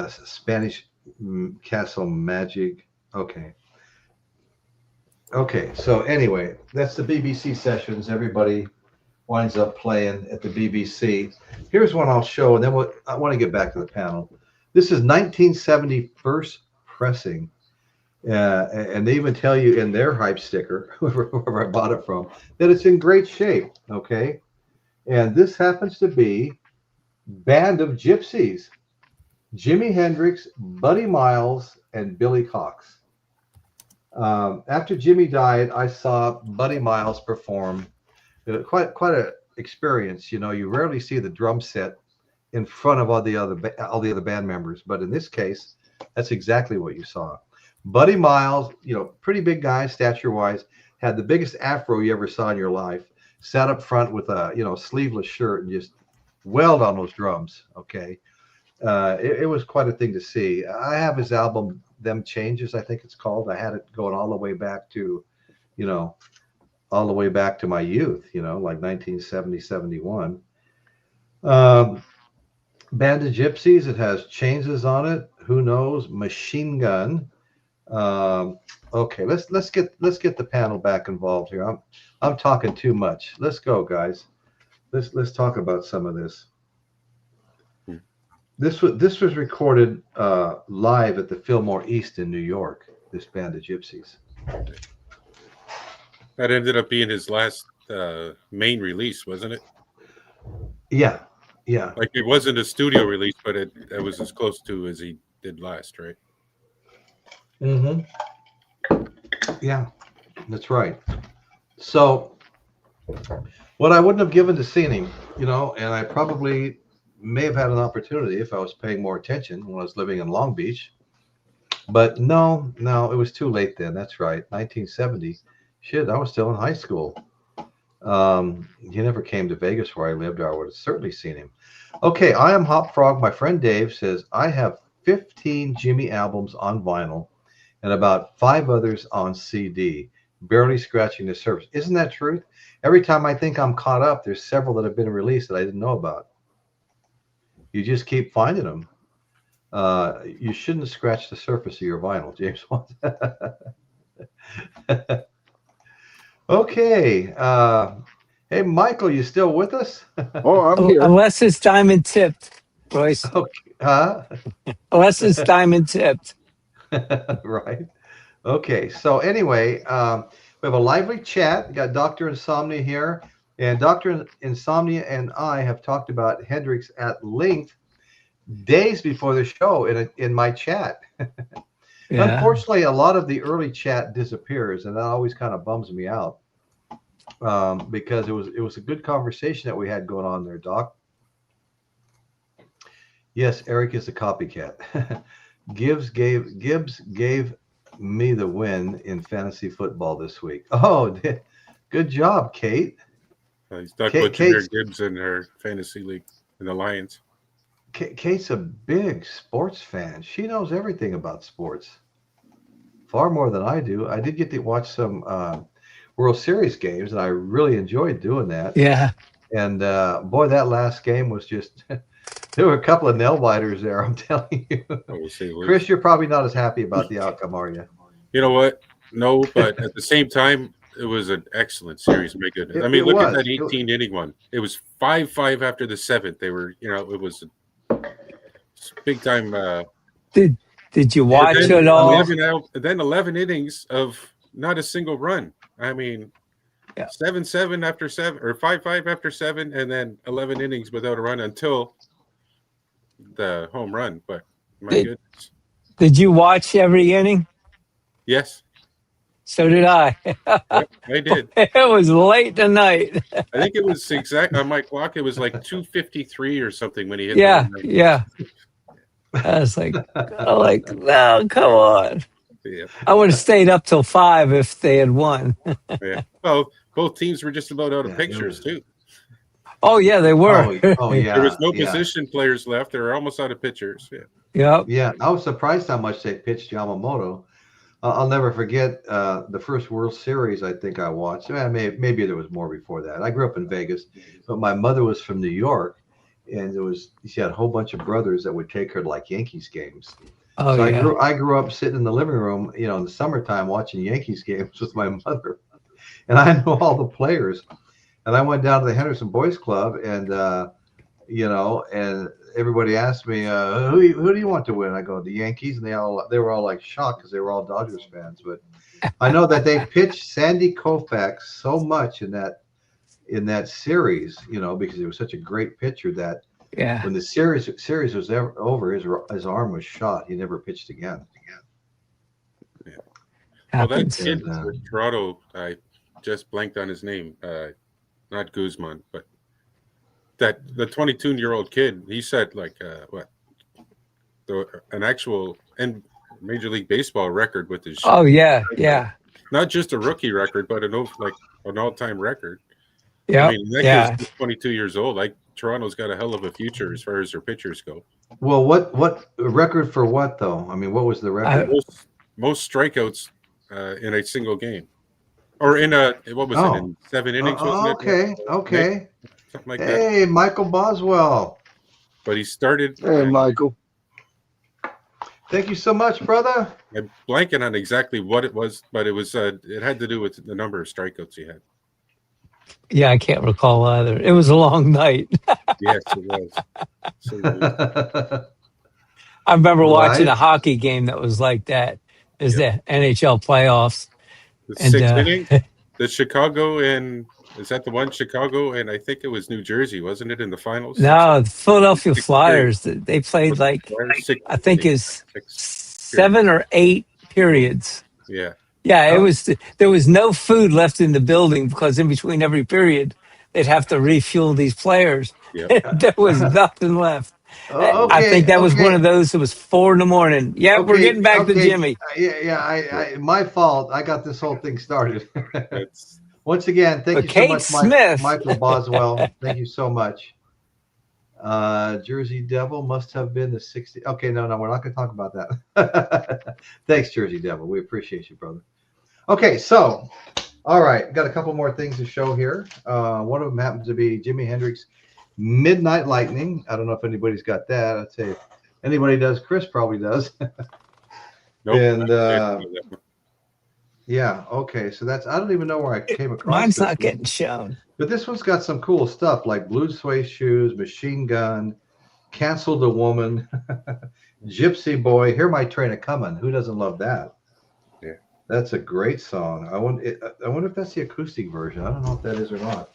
Spanish Castle Magic. Okay. So anyway, that's the BBC sessions. Everybody winds up playing at the BBC. Here's one I'll show, and then I want to get back to the panel. This is 1970 first pressing. And they even tell you in their hype sticker, whoever I bought it from, that it's in great shape. Okay. And this happens to be Band of Gypsies, Jimi Hendrix, Buddy Miles, and Billy Cox. After Jimmy died, I saw Buddy Miles perform. Quite an experience. You rarely see the drum set in front of all the other band members, but in this case, that's exactly what you saw. Buddy Miles, pretty big guy, stature-wise, had the biggest afro you ever saw in your life. Sat up front with a sleeveless shirt and just wailed on those drums. Okay, it was quite a thing to see. I have his album Them Changes, I think it's called. I had it going all the way back to, my youth. Like 1970, 71. Band of Gypsies. It has Changes on it. Who knows? Machine Gun. Okay, let's get the panel back involved here. I'm talking too much. Let's go, guys. Let's talk about some of this. This was recorded live at the Fillmore East in New York. This Band of Gypsies. That ended up being his last main release, wasn't it? Yeah. Like it wasn't a studio release, but it was as close to as he did last, right? Mm-hmm. Yeah, that's right. So, what I wouldn't have given to seeing him, and I probably may have had an opportunity if I was paying more attention when I was living in Long Beach. But no, it was too late then. That's right, 1970. Shit, I was still in high school. He never came to Vegas where I lived, or I would have certainly seen him. Okay, I am Hop Frog. My friend Dave says I have 15 Jimmy albums on vinyl and about 5 others on CD, barely scratching the surface. Isn't that truth? Every time I think I'm caught up, there's several that have been released that I didn't know about. You just keep finding them. You shouldn't scratch the surface of your vinyl, James. Okay. Hey, Michael, you still with us? Oh, I'm here. Unless it's diamond tipped, Royce. Okay. Huh? Unless it's diamond tipped. Right. Okay. So anyway, we have a lively chat. We got Dr. Insomnia here, and Dr. Insomnia and I have talked about Hendrix at length days before the show in my chat. Yeah. Unfortunately, a lot of the early chat disappears, and that always kind of bums me out because it was a good conversation that we had going on there, Doc. Yes, Eric is a copycat. Gibbs gave me the win in fantasy football this week. Oh, good job, Kate. He's stuck with Gibbs in her fantasy league in the Lions. Kate's a big sports fan. She knows everything about sports, far more than I do. I did get to watch some World Series games, and I really enjoyed doing that. Yeah. And boy, that last game was just there were a couple of nail biters there, I'm telling you. Chris, you're probably not as happy about the outcome, are you? You know what? No, but at the same time, it was an excellent series. My goodness. I mean, look at that 18-inning one. It was 5-5 after the 7th. They were, it was big time. Did you watch it all? Then 11 innings of not a single run. I mean, 7-7 after 7 or 5-5 after 7, and then 11 innings without a run until the home run. But my goodness. Did you watch every inning? Yes. So did I. Yep, I did. It was late tonight. I think it was exact on my clock. It was like 2:53 or something when he hit the Yeah, home run. yeah. I was like, no, come on. Yeah, I would have stayed up till 5 if they had won. yeah. Well, both teams were just about out of Yeah, pictures too. Oh yeah, they were. Oh yeah. There was no yeah. position players left. They were almost out of pitchers. Yeah. Yep. Yeah, I was surprised how much they pitched Yamamoto. I'll never forget the first World Series I think I watched. Maybe there was more before that. I grew up in Vegas, but my mother was from New York, and she had a whole bunch of brothers that would take her to like Yankees games. Oh So yeah. I grew up sitting in the living room, in the summertime watching Yankees games with my mother, and I knew all the players. And I went down to the Henderson Boys Club, and and everybody asked me, who do you want to win? I go, the Yankees, and they were all like shocked because they were all Dodgers fans. But I know that they pitched Sandy Koufax so much in that series, because he was such a great pitcher that Yeah. when the series was over, his arm was shot. He never pitched again. Yeah. Well, that Happens. kid in Toronto, I just blanked on his name. Not Guzman, but the 22-year-old kid. He said an actual Major League Baseball record with his. Oh yeah, yeah. Not just a rookie record, but an all-time record. Yeah. I mean, that kid's 22 years old. Like Toronto's got a hell of a future as far as their pitchers go. Well, what record for what though? I mean, what was the record? Most strikeouts in a single game, or in in 7 innings? Okay. Something like that. that. Hey, Michael Boswell. But he started. Hey, Michael. Thank you so much, brother. I'm blanking on exactly what it was, but it was it had to do with the number of strikeouts he had. Yeah, I can't recall either. It was a long night. Yes, it was. So, I remember watching a hockey game that was like that. Is the NHL playoffs. The 6th inning, the Chicago is that the one? Chicago and I think it was New Jersey, wasn't it, in the finals? No, the Philadelphia Flyers. They played I think it's 7 or 8 periods. Yeah. Yeah, it was. There was no food left in the building because in between every period, they'd have to refuel these players. Yep. There was nothing left. Okay, I think that was one of those. It was 4 a.m. Yeah, we're getting back to Jimmy. I my fault. I got this whole thing started. Once again, thank you Kate so much, Smith. Michael Boswell. Thank you so much. Jersey Devil must have been the 60. Okay, no, we're not going to talk about that. Thanks, Jersey Devil. We appreciate you, brother. Okay, so, all right, got a couple more things to show here. One of them happens to be Jimi Hendrix Midnight Lightning. I don't know if anybody's got that. I'd say if anybody does, Chris probably does. Nope. And yeah, okay, so I don't even know where I came across. Mine's not getting shown. But this one's got some cool stuff like Blue Suede Shoes, Machine Gun, Canceled a Woman, Gypsy Boy, Hear My Train a Comin'. Who doesn't love that? Yeah. That's a great song. I wonder if that's the acoustic version. I don't know if that is or not.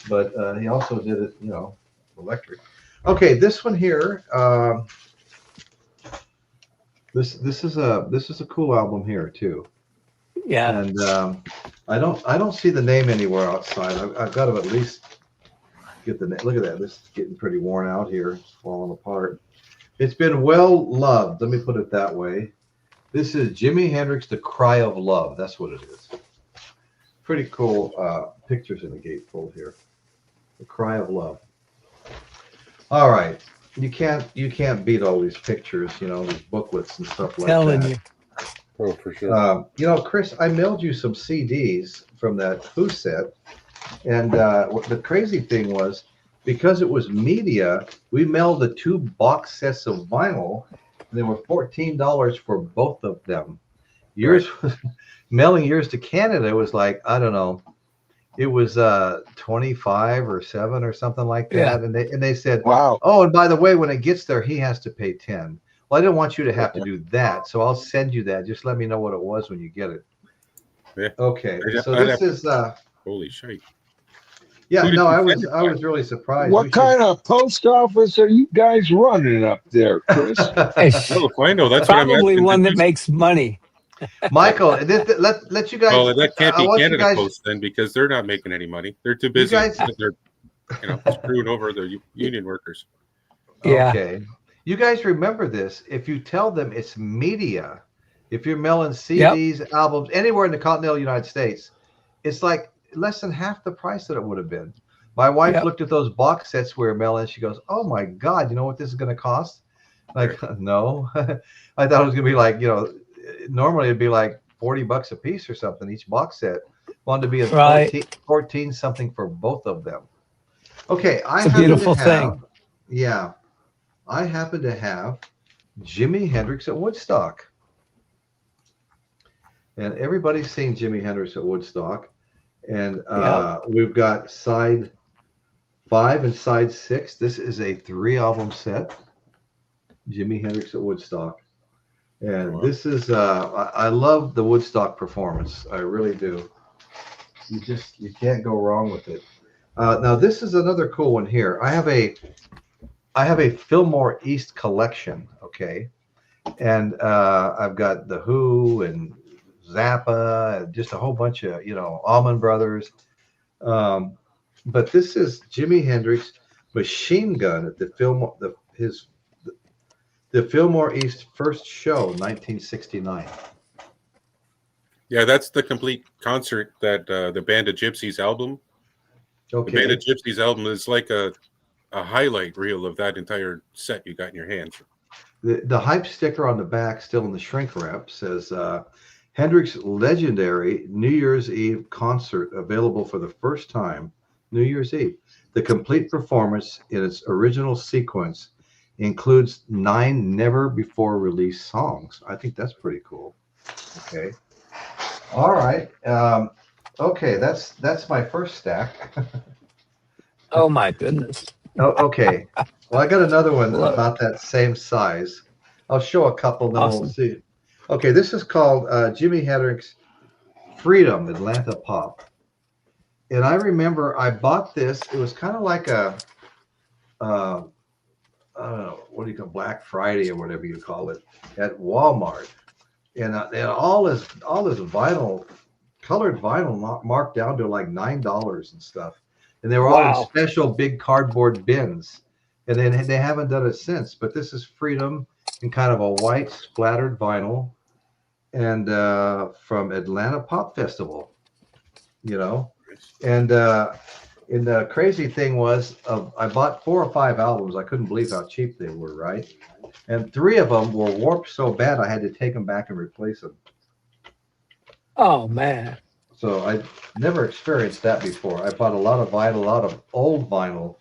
But he also did it, electric. Okay, this one here. This is a cool album here too. Yeah. And I don't see the name anywhere outside. I've got to at least get the name. Look at that. This is getting pretty worn out here. It's falling apart. It's been well loved. Let me put it that way. This is Jimi Hendrix, The Cry of Love. That's what it is. Pretty cool pictures in the gatefold here. The Cry of Love. All right. You can't beat all these pictures, these booklets and stuff like Telling that. you. Oh, for sure. Chris, I mailed you some CDs from that Who set. And the crazy thing was, because it was media, we mailed the 2 box sets of vinyl. And they were $14 for both of them. Mailing yours to Canada was like, I don't know. It was 25 or 7 or something like that. Yeah. And they said, wow. Oh, and by the way, when it gets there, he has to pay 10. Well, I didn't want you to have to do that, so I'll send you that. Just let me know what it was when you get it. Yeah. Okay. So this is holy shit. Yeah, no, I was really surprised. What kind of post office are you guys running up there, Chris? Oh, I know. That's probably one that makes money. Michael, let you guys. Well, that can't I be want you Canada guys. Post then, because they're not making any money. They're too You busy. guys. They're screwing over the union workers. Yeah. Okay. You guys remember this? If you tell them it's media, if you're mailing Yep. CDs, albums anywhere in the continental United States, it's like less than half the price that it would have been. My wife Yep. looked at those box sets we were mailing. She goes, "Oh my God, you know what this is going to cost?" Like, no. I thought it was going to be like, normally it'd be like $40 a piece or something, each box set. Wanted to be at Right. 14 something for both of them. Okay, It's a beautiful thing. yeah, I happen to have Jimi Hendrix at Woodstock. And everybody's seen Jimi Hendrix at Woodstock. And Yep. we've got side 5 and side 6. This is a 3-album set, Jimi Hendrix at Woodstock. And Wow. this is, I love the Woodstock performance. I really do. You can't go wrong with it. Now this is another cool one here. I have a Fillmore East collection. Okay. And I've got The Who and Zappa, and just a whole bunch of, Allman Brothers. But this is Jimi Hendrix Machine Gun at the Fillmore East first show, 1969. Yeah, that's the complete concert that the Band of Gypsies album. Okay. The Band of Gypsies album is like a highlight reel of that entire set you got in your hands. The hype sticker on the back, still in the shrink wrap, says Hendrix legendary New Year's Eve concert available for the first time, New Year's Eve. The complete performance in its original sequence includes 9 never before released songs. I think that's pretty cool. Okay. All right. Okay, that's my first stack. Oh my goodness. Oh, okay. Well, I got another one Look. about that same size. I'll show a couple, then Awesome. we'll see. Okay, this is called Jimi Hendrix Freedom Atlanta Pop. And I remember I bought this. It was kind of like a, I don't know, what do you call Black Friday or whatever you call it, at Walmart. And all this vinyl, colored vinyl, marked down to like $9 and stuff. And they were all in Wow. special big cardboard bins. And then they haven't done it since. But this is Freedom in kind of a white splattered vinyl, and from Atlanta Pop Festival, And the crazy thing was, I bought 4 or 5 albums. I couldn't believe how cheap they were, right? And 3 of them were warped so bad I had to take them back and replace them. Oh man. So I never experienced that before. I bought a lot of vinyl, a lot of old vinyl,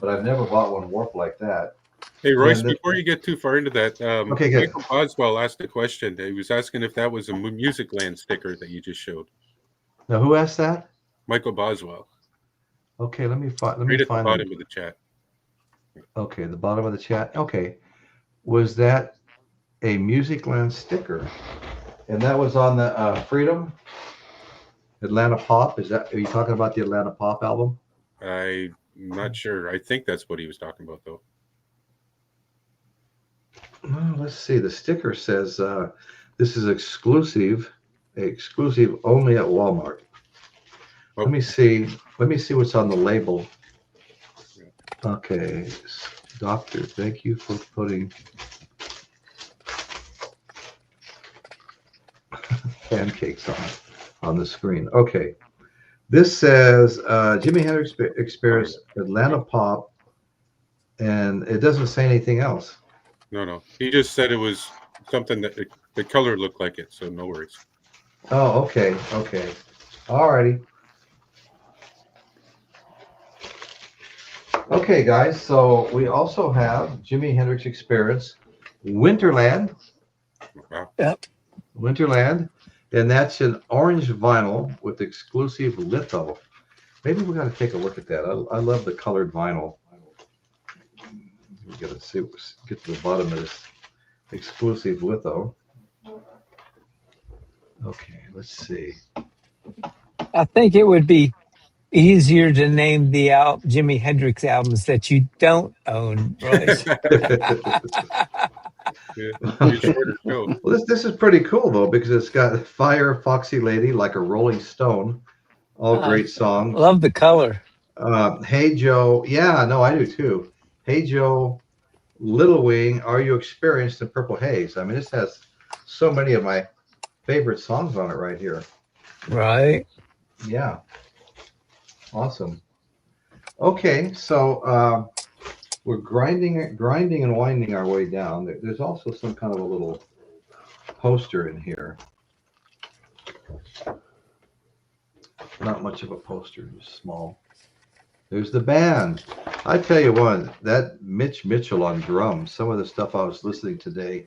but I've never bought one warped like that. Hey, Royce, before you get too far into that, okay, good. Michael Boswell asked a question. He was asking if that was a Musicland sticker that you just showed. Now, who asked that? Michael Boswell. Okay, let me find. Right at the bottom of the chat. Okay, the bottom of the chat. Okay, was that a Musicland sticker? And that was on the Freedom Atlanta Pop. Are you talking about the Atlanta Pop album? I'm not sure. I think that's what he was talking about, though. Let's see. The sticker says this is exclusive only at Walmart. Oh. Let me see what's on the label. Okay, Doctor, thank you for putting pancakes on the screen. Okay, this says Jimi Hendrix Experience Atlanta Pop, and it doesn't say anything else. No. He just said it was something that the color looked like it, so no worries. Oh, okay. All righty. Okay, guys, so we also have Jimi Hendrix Experience Winterland. Wow. Yep. Winterland, and that's an orange vinyl with exclusive litho. Maybe we got to take a look at that. I love the colored vinyl. We got to get to the bottom of this exclusive litho. Okay, let's see. I think it would be easier to name the Jimi Hendrix albums that you don't own, Royce. Yeah, be a shorter show. Well, this is pretty cool though, because it's got Fire, Foxy Lady, Like a Rolling Stone, all great songs. Love the color. Hey Joe, yeah, no, I do too. Hey Joe, Little Wing, Are You Experienced in Purple Haze? I mean, this has so many of my favorite songs on it right here. Right. Yeah, awesome. Okay, so we're grinding and winding our way down. There's also some kind of a little poster in here. Not much of a poster, just small. There's the band. I tell you what, that Mitch Mitchell on drums, some of the stuff I was listening today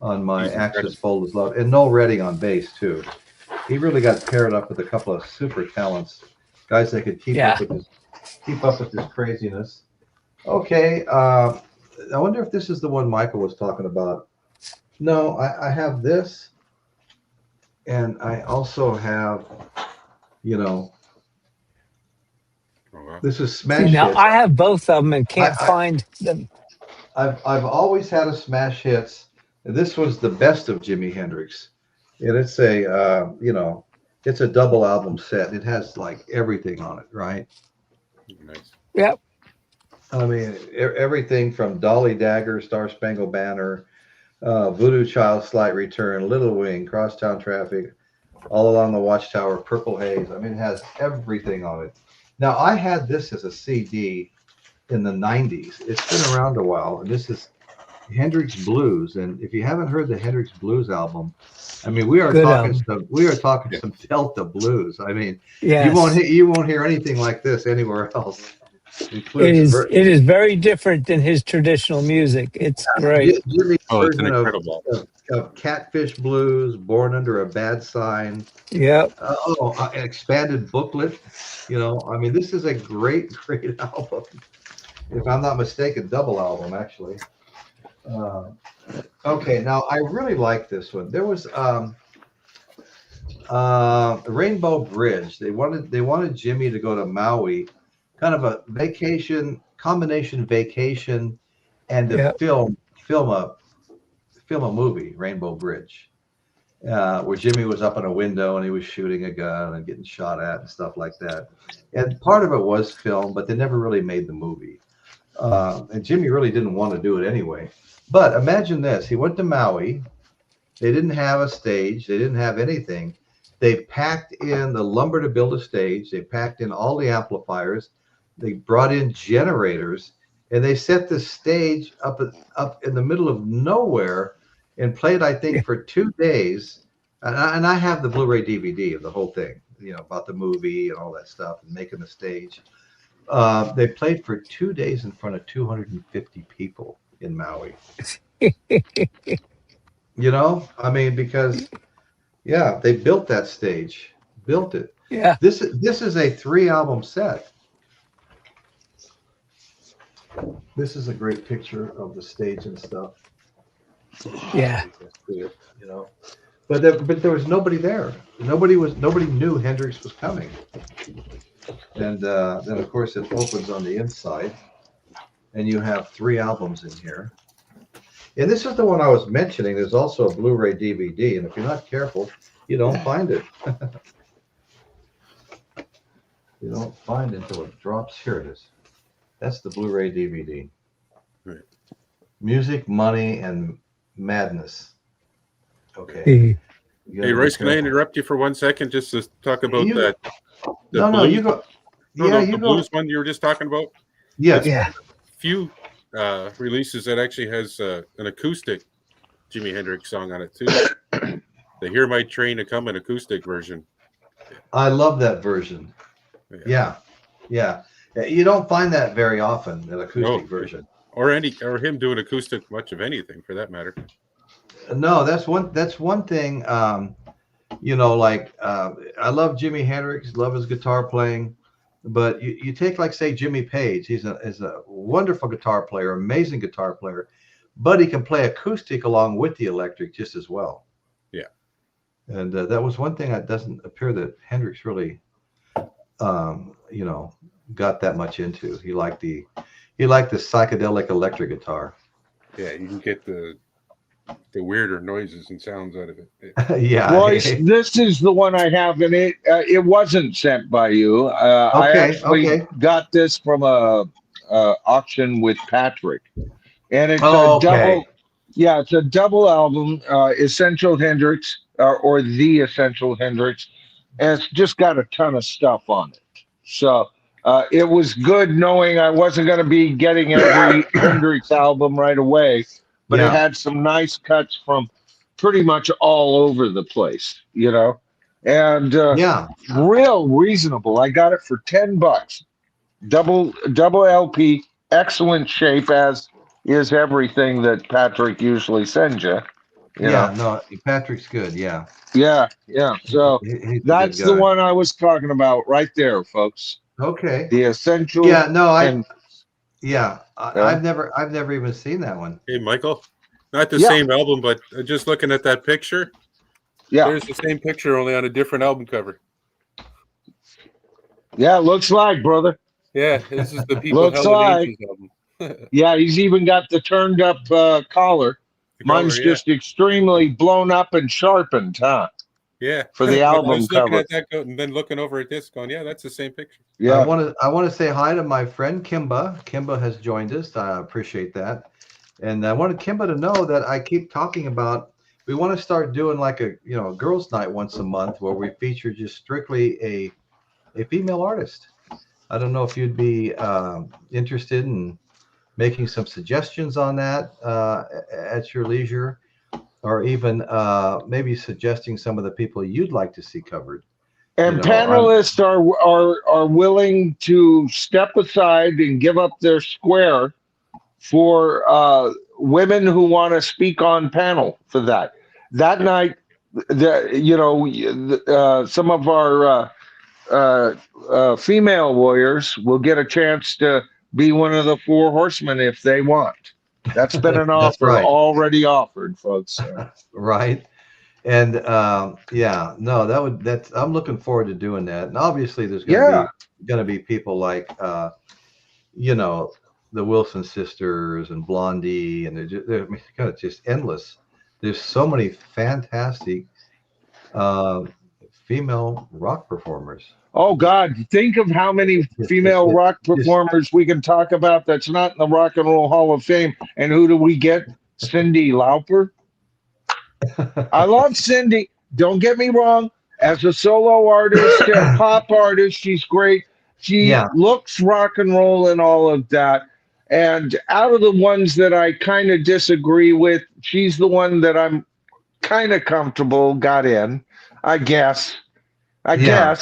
on my Axis Bold as Love, and Noel Redding on bass too. He really got paired up with a couple of super talents, guys that could keep up with this craziness. Okay, I wonder if this is the one Michael was talking about. No, I have this, and I also have, you know, this is Smash Now Hits. I have both of them and can't find them. I've always had a Smash Hits. This was the best of Jimi Hendrix, and it's a you know, it's a double album set. It has like everything on it, right? Nice. Yep. I mean, everything from Dolly Dagger, Star Spangled Banner, Voodoo Child, Slight Return, Little Wing, Crosstown Traffic, All Along the Watchtower, Purple Haze. I mean, it has everything on it. Now, I had this as a CD in the 90s. It's been around a while, and this is Hendrix Blues. And if you haven't heard the Hendrix Blues album, I mean, we are talking some Delta blues. I mean, you won't hear anything like this anywhere else. It is very different than his traditional music. It's great. Jimmy's it's version incredible. of Catfish Blues, Born Under a Bad Sign. Yep. An expanded booklet. You know, I mean, this is a great album. If I'm not mistaken, double album actually. Okay, now I really like this one. There was Rainbow Bridge. They wanted Jimmy to go to Maui, kind of a combination vacation and to film a movie, Rainbow Bridge, where Jimmy was up in a window and he was shooting a gun and getting shot at and stuff like that. And part of it was film, but they never really made the movie. And Jimmy really didn't want to do it anyway. But imagine this. He went to Maui. They didn't have a stage. They didn't have anything. They packed in the lumber to build a stage. They packed in all the amplifiers. They brought in generators, and they set the stage up in the middle of nowhere and played, I think, for 2 days. And I have the Blu-ray DVD of the whole thing, you know, about the movie and all that stuff and making the stage. They played for 2 days in front of 250 people in Maui. You know, I mean, because they built that stage, built it. Yeah. This is a 3-album set. This is a great picture of the stage and stuff. Yeah. You know, but there was nobody there. Nobody knew Hendrix was coming. And then of course it opens on the inside, and you have 3 albums in here. And this is the one I was mentioning. There's also a Blu-ray DVD, and if you're not careful, you don't find it. You don't find it until it drops. Here it is. That's the Blu-ray DVD. Right. Music, Money, and Madness. Okay. Hey, Royce, can I interrupt you for 1 second just to talk about that? No, you go. The blues one you were just talking about? Yes. Yeah. Few releases that actually has an acoustic Jimi Hendrix song on it too. The Hear My Train to Come an acoustic version. I love that version. Yeah. You don't find that very often, an acoustic version. Or him doing acoustic much of anything for that matter. No, that's one thing. You know, like I love Jimi Hendrix, love his guitar playing, but you take, like, say, Jimmy Page. He's a wonderful guitar player, amazing guitar player, but he can play acoustic along with the electric just as well. Yeah. And that was one thing that doesn't appear that Hendrix really, you know, got that much into. He liked the psychedelic electric guitar. Yeah, you can get the the weirder noises and sounds out of it. Yeah. Royce, this is the one I have, and it wasn't sent by you. I Okay. actually Okay. got this from a auction with Patrick, and it's a Oh, double. okay. Yeah, it's a double album, Essential Hendrix or the Essential Hendrix, and it's just got a ton of stuff on it. So it was good knowing I wasn't going to be getting every Hendrix album right away, but it Yeah. had some nice cuts from pretty much all over the place, you know, and Yeah. real reasonable. I got it for $10, double LP, excellent shape as is everything that Patrick usually sends you. You know, Yeah. No, Patrick's good. Yeah. yeah, yeah. So He's a good that's the guy. one I was talking about right there, folks. Okay. The essential Yeah. No, and I've never even seen that one. Hey, Michael, not the yeah, same album, but just looking at that picture, yeah, there's the same picture only on a different album cover. yeah. Looks like, brother. Yeah, this is the People Looks Hell and like. Angels album. Yeah, he's even got the turned up collar. The Mine's color, yeah. just extremely blown up and sharpened, huh? Yeah. For the But I album was looking cover. at that and then looking over at this going, yeah, that's the same picture. Yeah. I want to say hi to my friend Kimba. Kimba has joined us. I appreciate that. And I wanted Kimba to know that I keep talking about we want to start doing like a girls' night once a month where we feature just strictly a female artist. I don't know if you'd be interested in making some suggestions on that at your leisure, or even maybe suggesting some of the people you'd like to see covered. And panelists are willing to step aside and give up their square for women who want to speak on panel for that. That night, some of our female warriors will get a chance to be one of the four horsemen if they want. That's been an That's offer right. already offered, folks. Right. And I'm looking forward to doing that. And obviously there's gonna be people like the Wilson sisters and Blondie, and they're kind of just endless. There's so many fantastic female rock performers. Oh God, think of how many female rock performers we can talk about that's not in the Rock and Roll Hall of Fame. And who do we get? Cyndi Lauper. I love Cyndi. Don't get me wrong. As a solo artist and pop artist, she's great. She looks rock and roll and all of that. And out of the ones that I kind of disagree with, she's the one that I'm kind of comfortable got in, I guess. But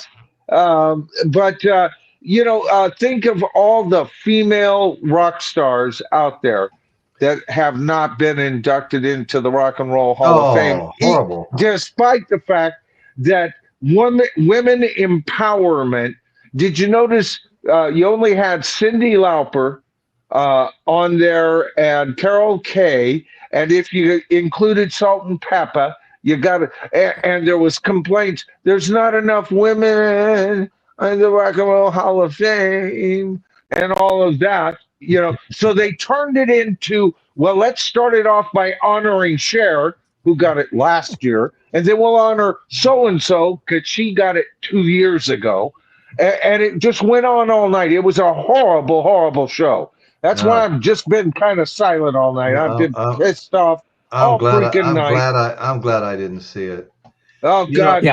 think of all the female rock stars out there that have not been inducted into the Rock and Roll Hall of Fame. Horrible. Despite the fact that women empowerment. Did you notice you only had Cyndi Lauper on there and Carol Kay, and if you included Salt and Pepper, you got it. And there was complaints. There's not enough women in the Rock and Roll Hall of Fame and all of that. So they turned it into, well, let's start it off by honoring Cher, who got it last year, and then we'll honor so-and-so because she got it 2 years ago. And it just went on all night. It was a horrible, horrible show. That's why I've just been kind of silent all night. I've been pissed off all freaking night. I'm glad I didn't see it. Oh God!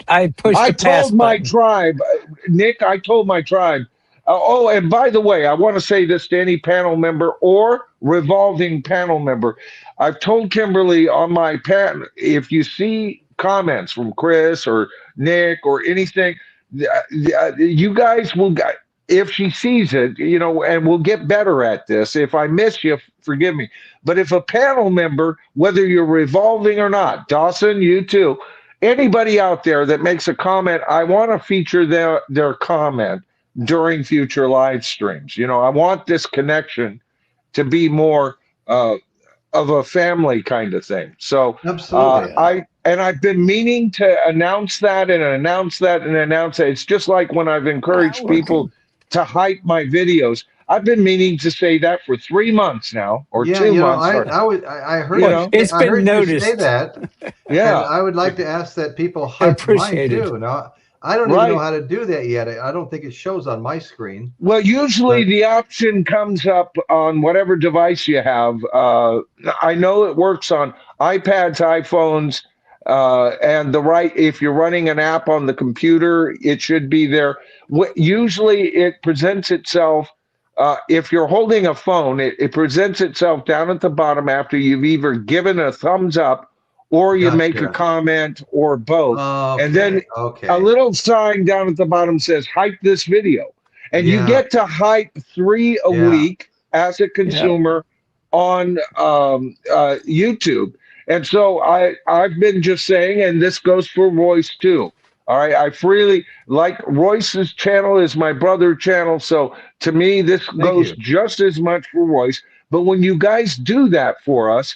I pushed. I told my tribe, Nick. I told my tribe. And by the way, I want to say this to any panel member or revolving panel member. I've told Kimberly on my panel, if you see comments from Chris or Nick or anything, you guys will. If she sees it, and we'll get better at this. If I miss you, forgive me. But if a panel member, whether you're revolving or not, Dawson, you too, anybody out there that makes a comment, I want to feature their comment during future live streams. I want this connection to be more of a family kind of thing. So absolutely. I've been meaning to announce that. It's just like when I've encouraged people to hype my videos. I've been meaning to say that for 3 months now, or Yeah, 2 months, or I heard you Well, know, it's I been heard you say noticed that, and yeah, I would like to ask that people and hype mine appreciated. too. Now, I don't even know right. how to do that yet. I don't think it shows on my screen, Well, usually but the option comes up on whatever device you have. I know it works on iPads, iPhones, and the right. If you're running an app on the computer, it should be there. Usually, it presents itself. If you're holding a phone, it presents itself down at the bottom after you've either given a thumbs up or you make a gotcha. comment or both. And then Okay, a okay. little sign down at the bottom says hype this video, and you Yeah, get to hype 3 a yeah. week as a Yeah. consumer on YouTube. And so I've been just saying, and this goes for Royce too. All right, I freely like Royce's channel is my brother channel, so to me this Thank goes you. just as much for Royce. But when you guys do that for us,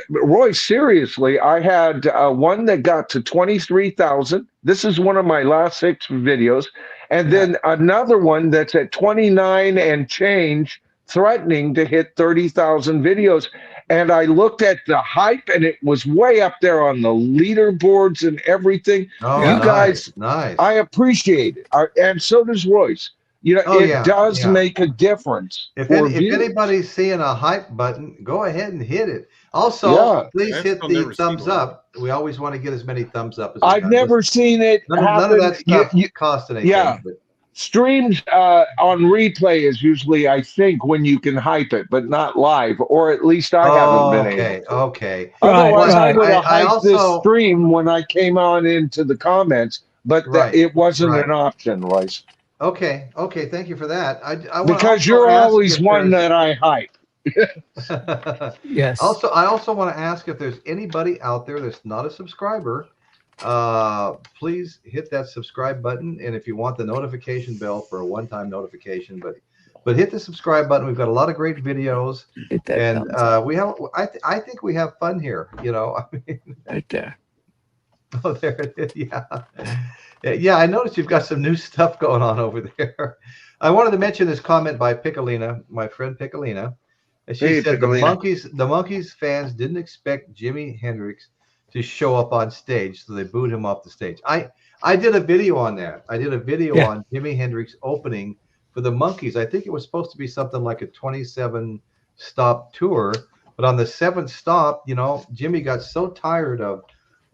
Royce, seriously, I had one that got to 23,000. This is one of my last 6 videos, and Yeah. then another one that's at 29 and change, threatening to hit 30,000 videos. And I looked at the hype, and it was way up there on the leaderboards and everything. Oh, You Yeah. nice, guys, nice. I appreciate it, and so does Royce. You know, Oh, it yeah, does yeah. make a difference for If views. anybody's seeing a hype button, go ahead and hit it. Also, Yeah, please I've hit still the never seen thumbs one. up. We always want to get as many thumbs up as we I've can. never seen it None of happen. that stuff costs Yeah, anything, but streams on replay is usually, I think, when you can hype it, but not live, or at least I haven't been able okay, to. okay. Right. Otherwise, But I Right. would have I hyped this also stream when I came on into the comments, but right, it wasn't right. an option, Royce, Okay, okay. Thank you for that. I want to because also you're ask always if one there's that I hype. Yes. also I also want to ask if there's anybody out there that's not a subscriber. Please hit that subscribe button, and if you want the notification bell for a one-time notification, but hit the subscribe button. We've got a lot of great videos, Hit that and thumbs up we have I think we have fun here. I mean, right there. oh, there it is. Yeah. Yeah, I noticed you've got some new stuff going on over there. I wanted to mention this comment by Piccolina, my friend Piccolina. And she Hey, said Piccolina. the Monkees fans didn't expect Jimi Hendrix to show up on stage, so they booed him off the stage. I did a video on that. I did a video Yeah. on Jimi Hendrix opening for the Monkees. I think it was supposed to be something like a 27 stop tour, but on the 7th stop, Jimmy got so tired of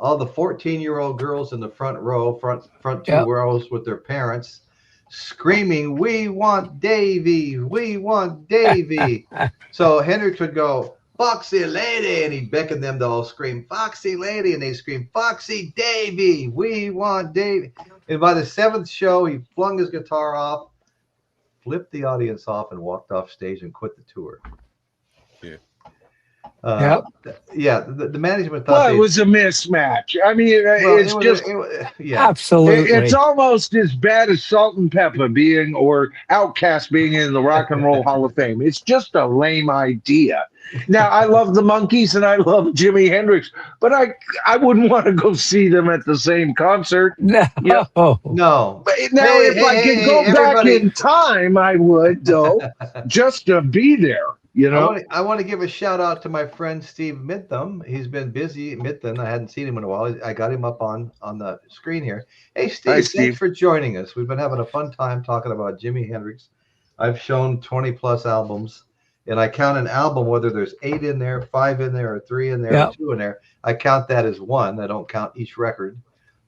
all the 14-year-old girls in the front 2 Yep. rows with their parents screaming, "We want Davy, we want Davy." So Hendrix would go, "Foxy lady," and he'd beckon them to all scream, "Foxy lady," and they scream, "Foxy Davy, we want Davy." And by the 7th show, he flung his guitar off, flipped the audience off, and walked off stage and quit the tour. Yeah. Yep. Yeah, the management thought Well, it they was a mismatch. I mean, well, it's just yeah. it's Absolutely. almost as bad as Salt and Pepper being or Outcast being in the Rock and Roll Hall of Fame. It's just a lame idea. Now, I love the Monkees and I love Jimi Hendrix, but I wouldn't want to go see them at the same concert. No. You know, No. but now Hey, if I could go back everybody. in time, I would though, just to be there. You know. I want to give a shout out to my friend Steve Midtham. He's been busy. Midtham, I hadn't seen him in a while. I got him up on the screen here. Hey, Steve, Hi, thanks Steve. for joining us. We've been having a fun time talking about Jimi Hendrix. I've shown 20 plus albums, and I count an album whether there's 8 in there, 5 in there, or 3 in there, Yep. or 2 in there. I count that as one. I don't count each record.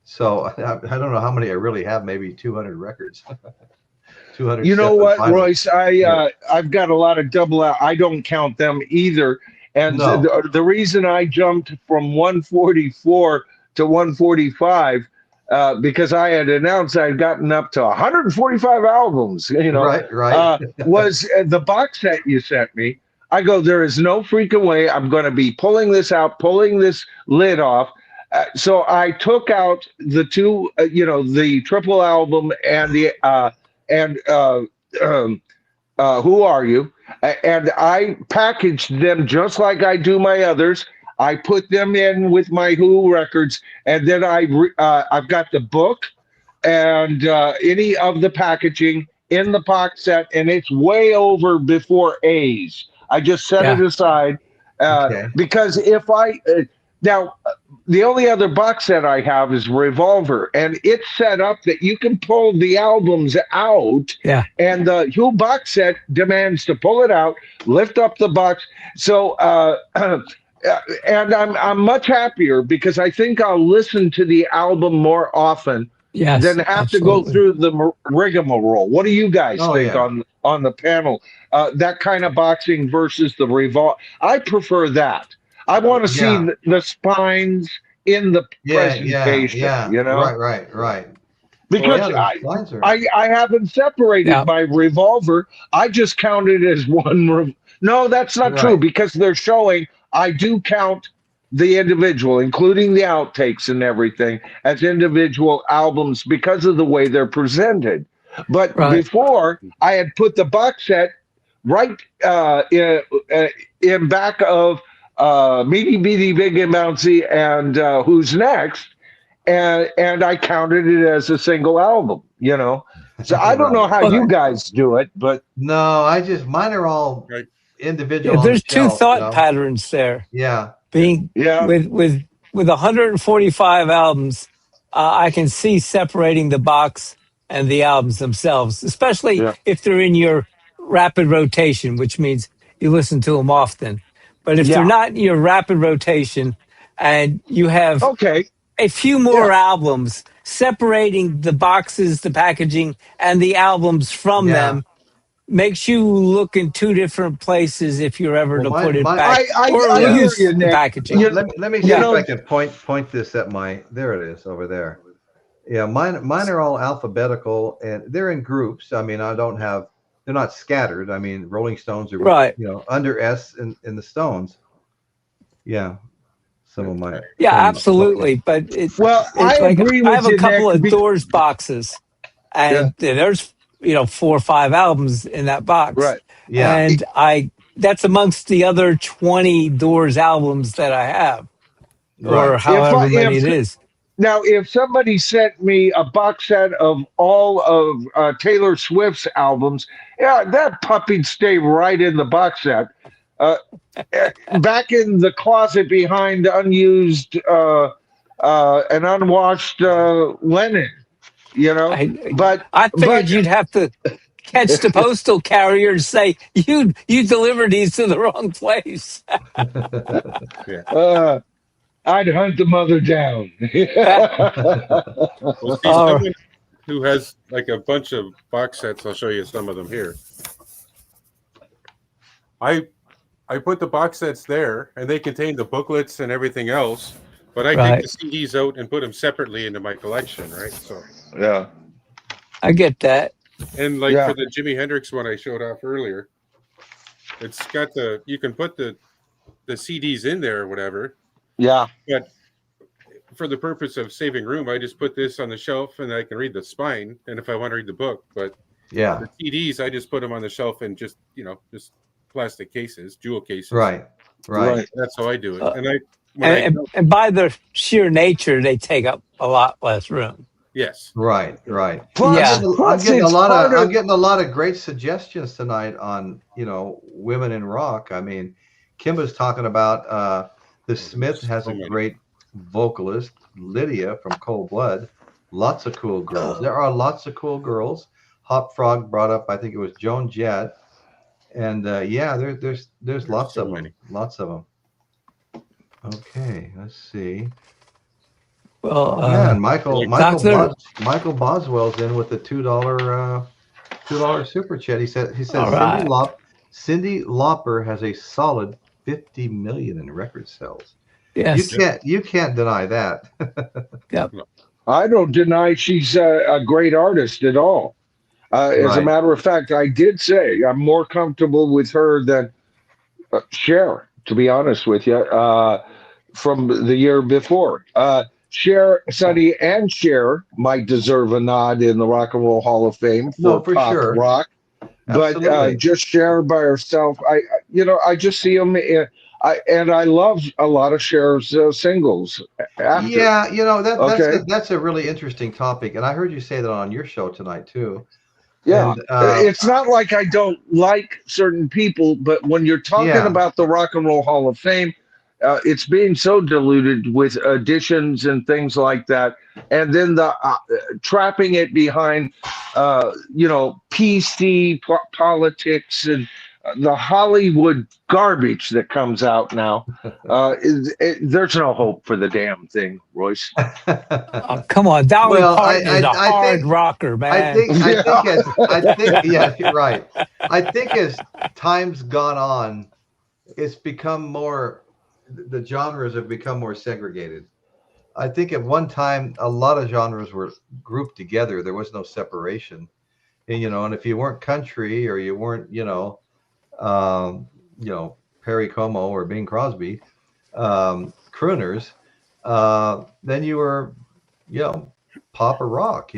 So I don't know how many I really have. Maybe 200 records. 200. You know what, vinyl. Royce? I've got a lot of double out. I don't count them either. And No. the reason I jumped from 144 to 145 because I had announced I'd gotten up to 145 albums. Right. Was the box set you sent me. I go, there is no freaking way I'm going to be pulling this out, pulling this lid off. So I took out the 2, the triple album and the Who Are You? And I packaged them just like I do my others. I put them in with my Who records, and then I've got the book and any of the packaging in the box set, and it's way over before A's. I just set it Yeah. aside Okay. because if I now the only other box set I have is Revolver, and it's set up that you can pull the albums out, Yeah. and the Hue box set demands to pull it out, lift up the box. So, and I'm much happier because I think I'll listen to the album more often than Yes. have to go Absolutely. through the rigmarole. What do you guys Oh think yeah. on the panel? That kind of boxing versus the Revol. I prefer that. I want to see Yeah. the spines in the Yeah. Yeah. presentation, Yeah. you know, Right. Right. Right. Oh because yeah. The lines are. I haven't separated Yeah. my Revolver. I just count it as one. No, that's not true Right. because they're showing. I do count the individual, including the outtakes and everything, as individual albums because of the way they're presented. But Right. before, I had put the box set right in back of Meaty Beady Big and Bouncy and Who's Next, and I counted it as a single album, you know. So I don't know Right. how Well, you Right. guys do it, but No, I just mine are all Right. yeah, individual on the there's two shelf. You thought know. patterns there. Yeah. Yeah. Being yeah, with 145 albums, I can see separating the box and the albums themselves, especially yeah, if they're in your rapid rotation, which means you listen to them often. But if they're yeah. not in your rapid rotation and you have Okay, a few yeah, more albums, separating the boxes, the packaging, and the albums from Yeah. them makes you look in two different places if you're ever Well, to put mine, it my, back or I yeah. hear lose you, the Nick. packaging. You Let me you see if I know, can point this at my. There it is over there. Yeah, mine are all alphabetical and they're in groups. I mean, I don't have. They're not scattered. I mean, Rolling Stones are Right. under S in the Stones. Yeah, some of my Yeah, some of my. Okay. absolutely. But well, I it's like agree I with have a you, Nick. couple of Doors boxes, Yeah, and there's 4 or 5 albums in that box, right. Yeah. and I that's amongst the other 20 Doors albums that I have, or Right. however many it is. Now, if somebody sent me a box set of all of Taylor Swift's albums, yeah, that puppy'd stay right in the box set. Uh, Back in the closet behind unused and unwashed linen, you know. I But I but figured you'd have to catch the postal carrier and say you delivered these to the wrong place. Yeah. uh, I'd hunt the mother down. Well, see, Or someone who has like a bunch of box sets, I'll show you some of them here. I I put the box sets there, and they contain the booklets and everything else. But I take the right, CDs out and put them separately into my collection, right? So, Yeah, I get that. and like yeah, for the Jimi Hendrix one I showed off earlier, it's got you can put the CDs in there or whatever. yeah. But for the purpose of saving room, I just put this on the shelf, and I can read the spine. And if I want to read the book, but Yeah. the CDs, I just put them on the shelf in just plastic cases, jewel cases. Right. Right. Right. That's how I do it. Uh, And when and by their sheer nature, they take up a lot less room. yes, Right. Right. Yeah, Plus, I'm it's part I'm of. getting a lot of great suggestions tonight on women in rock. I mean, Kimba's talking about the Smith has so a many. great vocalist, Lydia from Cold Blood. Lots of cool girls. There are lots of cool girls. Hop Frog brought up, I think it was Joan Jett, and yeah, there's lots so of them. many. Lots of them. Okay, let's see. well, Oh man, Michael Doctor, Michael Boswell's in with the $2 super chat. He says all right, Cyndi Lauper has a solid 50 million in record sales. yes, You can't deny that. yep, I don't deny she's a great artist at all. As a Right. matter of fact, I did say I'm more comfortable with her than Cher, to be honest with you, from the year before. Cher, Sonny, and Cher might deserve a nod in the Rock and Roll Hall of Fame No, for for pop sure. rock. But Absolutely. just Cher by herself, I just see them. I love a lot of Cher's singles after. Yeah, Okay. that's a really interesting topic, and I heard you say that on your show tonight too. Yeah, And it's not like I don't like certain people, but when you're talking yeah, about the Rock and Roll Hall of Fame, it's being so diluted with additions and things like that, and then the trapping it behind, PC politics and the Hollywood garbage that comes out now. There's no hope for the damn thing, Royce. Oh, come on, Dolly well, Parton is a I hard think rocker, man. Yeah. yeah, you're right. I think as time's gone on, it's become more. The genres have become more segregated. I think at one time a lot of genres were grouped together. There was no separation, and and if you weren't country or you weren't, um, Perry Como or Bing Crosby, crooners, then you were, you know, pop or rock,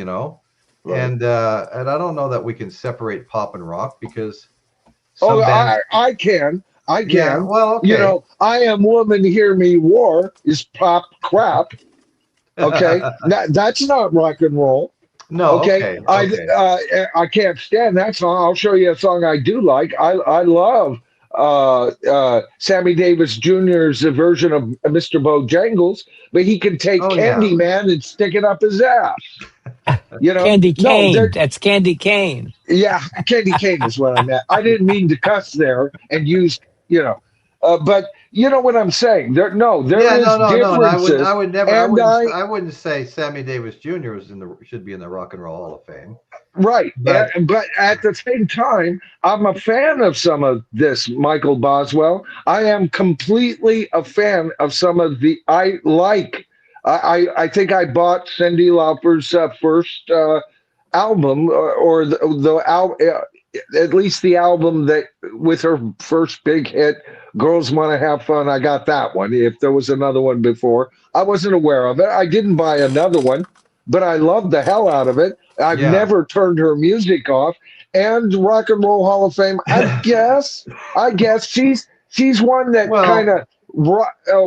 Right. and I don't know that we can separate pop and rock because Oh, some bands, I can. I yeah, can. well, okay, I Am Woman, Hear Me War is pop crap. Okay. That's not rock and roll. no, Okay. okay, okay, I can't stand that song. I'll show you a song I do like. I love Sammy Davis Jr.'s version of Mr. Bojangles, but he can take oh yeah, Candyman and stick it up his ass. Candy No, cane. That's Candy cane. yeah, candy cane is what I meant. I didn't mean to cuss there and use, but you know what I'm saying. There yeah, no, is no, no, and I differences, would never, and I wouldn't say Sammy Davis Jr. Should be in the Rock and Roll Hall of Fame, right, but but at the same time, I'm a fan of some of this Michael Boswell. I am completely a fan of some of the I like. I think I bought Cyndi Lauper's first album or at least the album that with her first big hit, Girls Want to Have Fun. I got that one. If there was another one before, I wasn't aware of it. I didn't buy another one, but I loved the hell out of it. I've yeah, never turned her music off. And Rock and Roll Hall of Fame, I guess she's one that kind well, of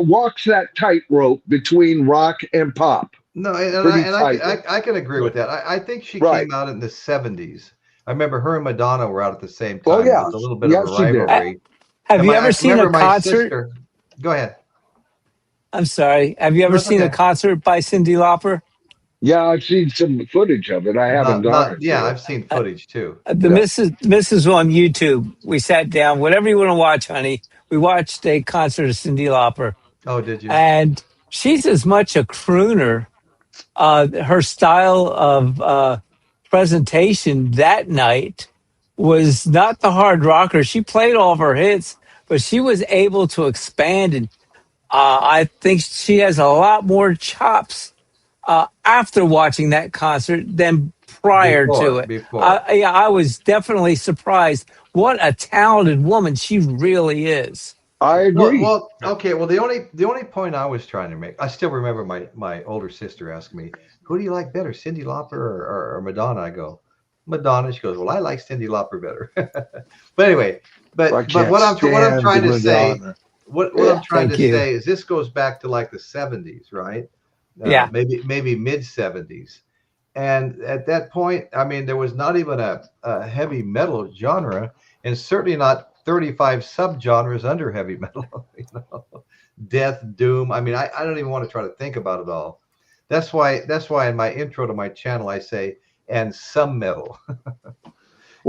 walks that tightrope between rock and pop no, and pretty tightly. I can agree with Right. that. I think she Right. came out in the '70s. I remember her and Madonna were out at the same Oh time. There yeah. was a little bit of a Yes, she did. Uh, rivalry, Have and you ever I seen a remember my concert? sister. Go ahead. I'm sorry. Have you No, ever it's seen a okay. concert by Cyndi Lauper? Yeah, I've seen some footage of it. I haven't gone Not to see yeah. it. I've seen Uh, footage too. the Yeah. Mrs. on YouTube. We sat down. Whatever you want to watch, honey. We watched a concert of Cyndi Lauper, Oh, did you? and she's as much a crooner. Her style of presentation that night was not the hard rocker. She played all of her hits, but she was able to expand, and I think she has a lot more chops after watching that concert than prior to it. Before. Yeah, I was definitely surprised. What a talented woman she really is. I agree. Okay. Well, the only point I was trying to make, I still remember my older sister asking me, "Who do you like better, Cyndi Lauper or Madonna?" I go, "Madonna." She goes, "Well, I like Cyndi Lauper better." But anyway, I but can't what I'm stand trying to say, Madonna. what I'm trying Thank to you. say is this goes back to like the '70s, right? Yeah. Maybe mid '70s. And at that point, I mean, there was not even a heavy metal genre, and certainly not 35 subgenres under heavy metal. Death, doom. I mean, I don't even want to try to think about it all. That's why in my intro to my channel I say and some metal.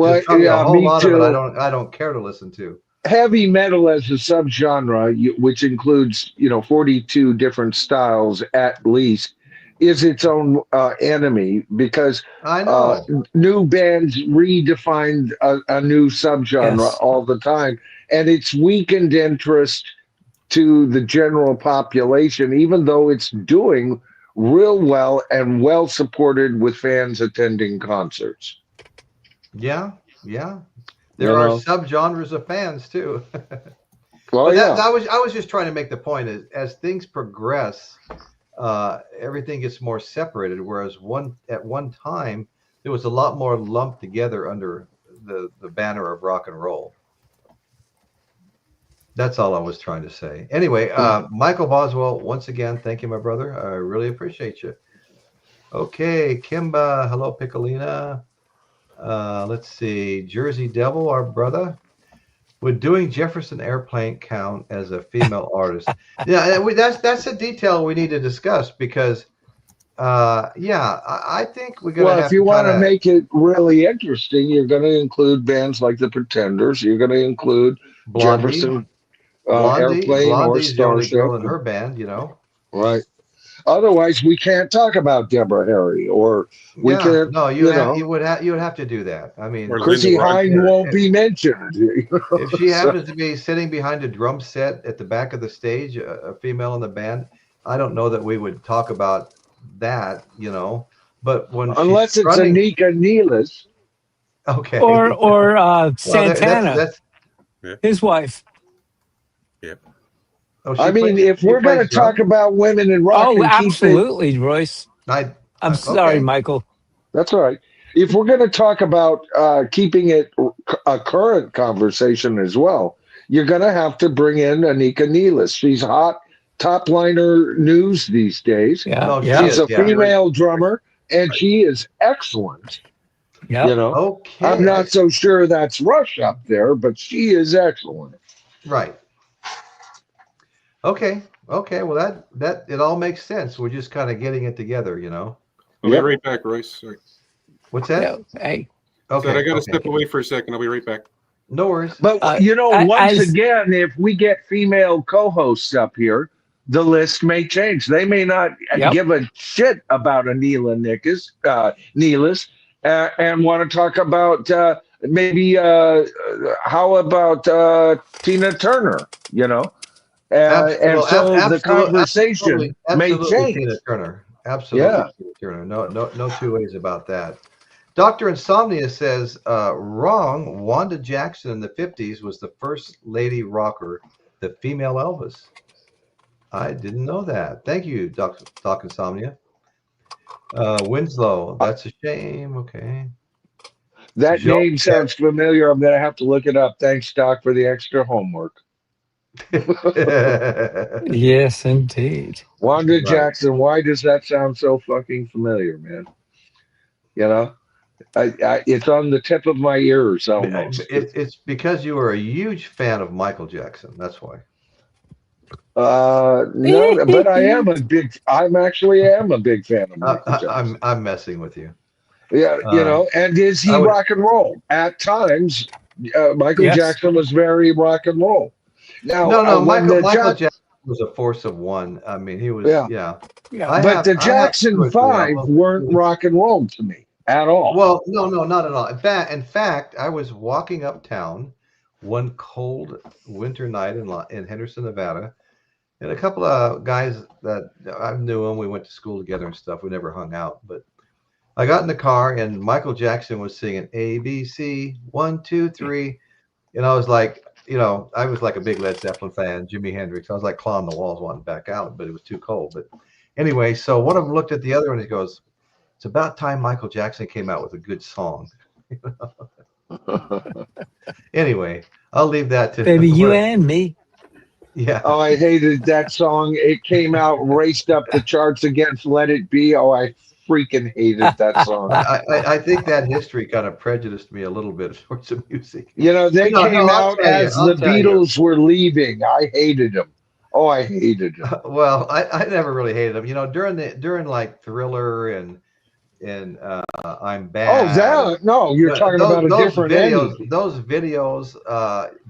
There's Well, probably a yeah, whole me lot of it too. I don't care to listen to. Heavy metal as a subgenre, which includes 42 different styles at least, is its own enemy because I uh, know. new bands redefine a new subgenre Yes. all the time, and it's weakened interest to the general population, even though it's doing real well and well supported with fans attending concerts. Yeah, yeah. You There are know? subgenres of fans too. Well, But yeah. I was just trying to make the point is as things progress, everything gets more separated. Whereas at one time there was a lot more lumped together under the banner of rock and roll. That's all I was trying to say. Anyway, Michael Boswell, once again, thank you, my brother. I really appreciate you. Okay, Kimba, hello, Piccolina. Let's see. Jersey Devil, our brother. Would doing Jefferson Airplane count as a female artist? Yeah, that's a detail we need to discuss because, yeah, I think we're gonna Well, if have you to want kind to of make it really interesting, you're going to include bands like the Pretenders. You're going to include Blondie. Jefferson Blondie. Airplane or Blondie's the only Starship, girl in her band, you know. right? Otherwise, we can't talk about Deborah Harry, or we Yeah, can't, no, you know, you would have to do that. I Or mean, Linda Chrissy Hine Ronstadt. won't be mentioned. if she So, happens to be sitting behind a drum set at the back of the stage, a female in the band, I don't know that we would talk about that, you know. But when she's unless it's running, Anika Neelis. okay, or well, Santana, Yeah. his wife. Yeah. oh, I mean, if she we're going plays to talk drums. about women in rock Oh, and keep it, absolutely, Royce. I I'm sorry, okay, Michael. that's all right. If we're going to talk about keeping it a current conversation as well, you're going to have to bring in Anika Neelis. She's hot top liner news these days. Yeah, no, she yeah, She's is, a yeah, female drummer, and she is excellent. You yep. know, I'm okay, not so sure that's Rush up there, but she is excellent. right, okay, okay. Well, that it all makes sense. We're just kind of getting it together, you know. I'll be Yep. right back, Royce. Sorry. What's Yeah. that? Hey, Said I Okay, got to okay, step away for a second. I'll be right back. no worries. But uh, once as again, if we get female co-hosts up here, the list may change. They may not yep. give a shit about Anila Neelis, and want to talk about maybe how about Tina Turner? You know, and so the conversation may Absolutely, Tina change. Turner. Absolutely, Yeah. Tina Turner. No two ways about that. Doctor Insomnia says, wrong. Wanda Jackson in the 50s was the first lady rocker, the female Elvis. I didn't know that. Thank you, Doc Insomnia. Winslow, that's a shame. Okay. That Joe, name sounds familiar. I'm going to have to look it up. Thanks, Doc, for the extra homework. Yes, indeed. Wanda right. Jackson, why does that sound so fucking familiar, man? You know, it's on the tip of my ears almost. It's because you were a huge fan of Michael Jackson. That's why. No, but I'm actually am a big fan of Michael Jackson. I'm messing with you. Yeah, Um, and is I he would. rock and roll? At times, Michael Yes. Jackson was very rock and roll. Now, No. when the Michael Jackson was a force of one. I mean, he was. yeah, Yeah. Yeah. but the I have two Jackson or three Five albums. weren't rock and roll to me at all. Well, no, not at all. In fact, I was walking uptown one cold winter night in Henderson, Nevada, and a couple of guys that I knew them. We went to school together and stuff. We never hung out, but I got in the car and Michael Jackson was singing ABC 1, 2, 3, and I was like, I was like a big Led Zeppelin fan, Jimi Hendrix. I was like clawing the walls, wanting back out, but it was too cold. But anyway, so one of them looked at the other and he goes, "It's about time Michael Jackson came out with a good song." Anyway, I'll leave that to Baby, you and me. yeah. Oh, I hated that song. It came out, raced up the charts against Let It Be. Oh, I freaking hated that song. I think that history kind of prejudiced me a little bit towards the music. They No, came I'll out tell you. as I'll the tell you. Beatles were leaving. I hated them. Oh, I hated them. Well, I never really hated them. During like Thriller and I'm Oh, Bad. no, you're talking about a different entity. Those videos,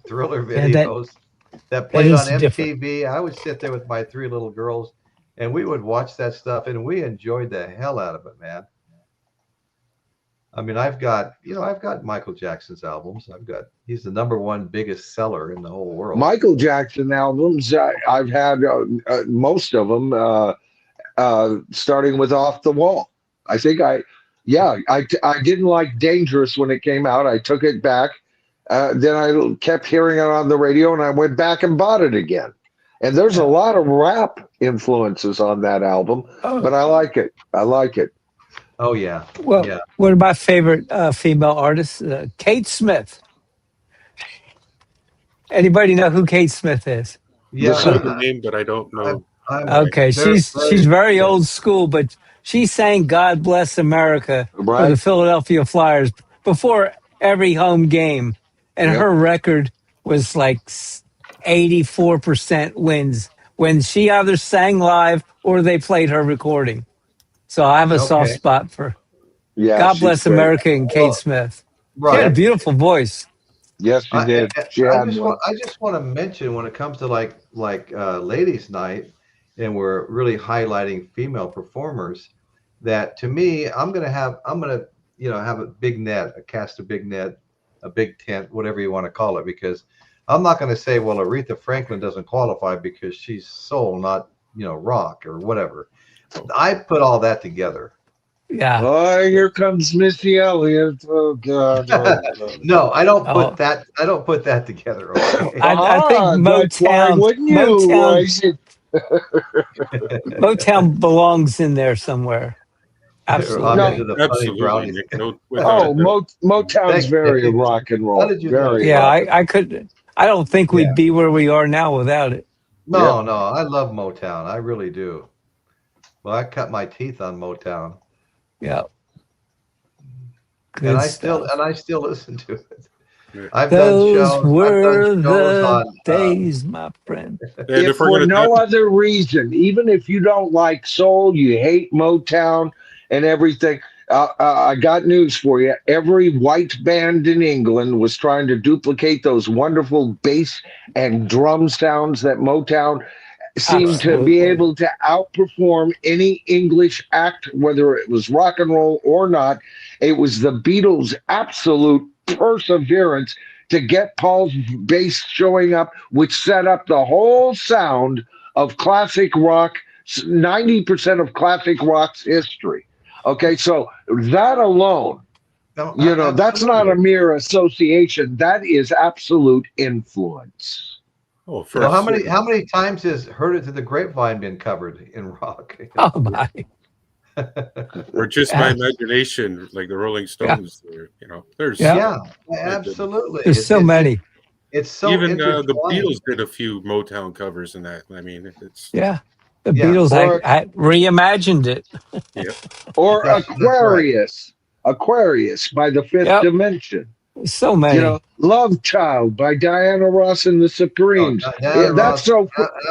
Thriller Yeah, videos that that played on is different. MTV. I would sit there with my three little girls, and we would watch that stuff, and we enjoyed the hell out of it, man. I mean, I've got Michael Jackson's albums. He's the number one biggest seller in the whole world. Michael Jackson albums, I've had most of them, starting with Off the Wall. I think I didn't like Dangerous when it came out. I took it back. Then I kept hearing it on the radio, and I went back and bought it again. And there's a lot of rap influences on that album, but I like it. I like it. Oh yeah, Well, yeah. one of my favorite female artists, Kate Smith. Anybody know who Kate Smith is? Yeah, I know the name, but I don't know. Okay, she's very old school, but she sang "God Bless America" for Right? the Philadelphia Flyers before every home game, and Yep. her record was like 84% wins when she either sang live or they played her recording. So I have a soft Okay. spot for Yeah, God she's Bless great. America and Kate Well, Smith. She had a right. Yep. beautiful voice. Yes, she did. She I had just one. want to mention when it comes to ladies' night, and we're really highlighting female performers. That to me, I'm gonna have a big net, cast a big net, a big tent, whatever you want to call it, because I'm not going to say, well, Aretha Franklin doesn't qualify because she's soul, not rock or whatever. I put all that together. Yeah. Oh, here comes Missy Elliott. Oh God. Oh God. No, I don't put Oh, that. I don't put that together. Okay. I think But why Motown, wouldn't you? Why Motown, should Motown belongs in there somewhere. I'm no? into Absolutely. the funny Absolutely, brownie. Nick. No, without a Oh, doubt. Motown's Thank very you. rock and How roll. did you know? Very. Yeah, Well, I could. I don't think yeah. we'd be where we are now without it. Yep. No, I love Motown. I really do. Well, I cut my teeth on Motown, Yeah, and good stuff. I still listen to it. Yeah. I've done Those shows. I've done were shows the on. days, my friend. And If if we're for gonna tap, no other reason, even if you don't like soul, you hate Motown and everything. I got news for you. Every white band in England was trying to duplicate those wonderful bass and drum sounds that Motown seemed to be Absolutely. able to outperform any English act, whether it was rock and roll or not. It was the Beatles' absolute perseverance to get Paul's bass showing up, which set up the whole sound of classic rock, 90% of classic rock's history. Okay, so that alone, No, that's not a absolutely. mere association. That is absolute influence. oh, for Well, certain, how many times has "Heard It to the Grapevine" been covered in rock? Oh my. or just my Yeah, imagination, like the Rolling yeah, Stones. There's yeah. Yeah, my goodness. absolutely. There's so many. It's so Even the intertwined. Beatles did a few Motown covers in that. I mean, it's Yeah, the Yeah, Beatles. Or I reimagined it. yeah, or that's right. Aquarius by the Fifth Yep, Dimension. so many. Love Child by Diana Ross and the Oh, Supremes. Diana That's Ross,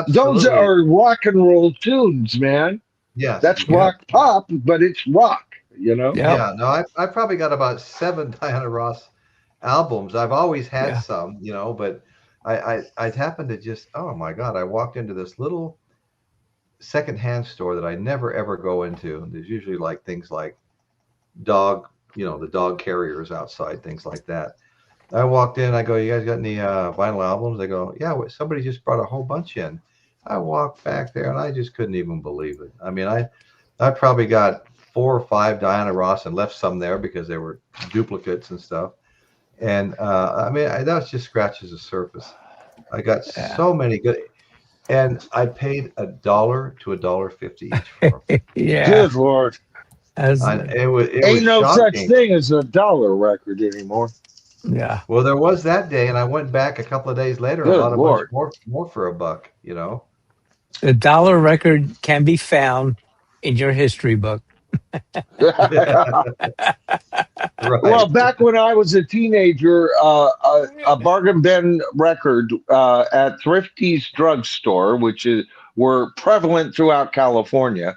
those absolutely. are rock and roll tunes, man. Yes. That's Yep, rock pop, but it's rock. yep, Yeah. No, I probably got about 7 Diana Ross albums. I've always had yeah. some, but I happened to just, oh my God, I walked into this little secondhand store that I never ever go into. There's usually like things like dog, the dog carriers outside, things like that. I walked in, I go, you guys got any vinyl albums? They go, yeah, somebody just brought a whole bunch in. I walked back there and I just couldn't even believe it. I mean, I probably got 4 or 5 Diana Ross and left some there because they were duplicates and stuff. And I mean, that was just scratches the surface. I got Yeah. so many good, and I paid $1 to $1.50 each for them. Yeah. Good Lord. As It was Ain't no such shocking. thing as a dollar record anymore. yeah. Well, there was that day, and I went back a couple of days later and Good bought a bunch Lord. more for $1. The dollar record can be found in your history book. Well, Right. back when I was a teenager, a bargain bin record at Thrifty's drugstore, were prevalent throughout California.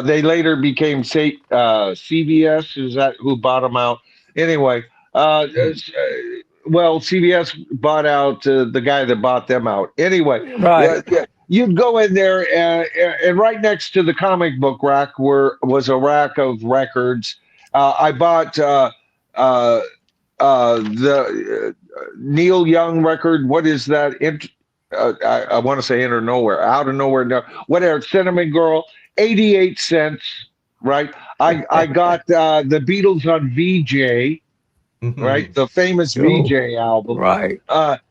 They later became CVS. Is that who bought them out? Anyway, well, CVS bought out the guy that bought them out. Anyway, Right. yeah, you'd go in there, and right next to the comic book rack was a rack of records. I bought the Neil Young record. What is that? I want to say Enter Nowhere, Out of Nowhere, no, whatever. Cinnamon Girl, 88 cents. Right. I got the Beatles on VJ. Right, the famous Go. VJ album. Right.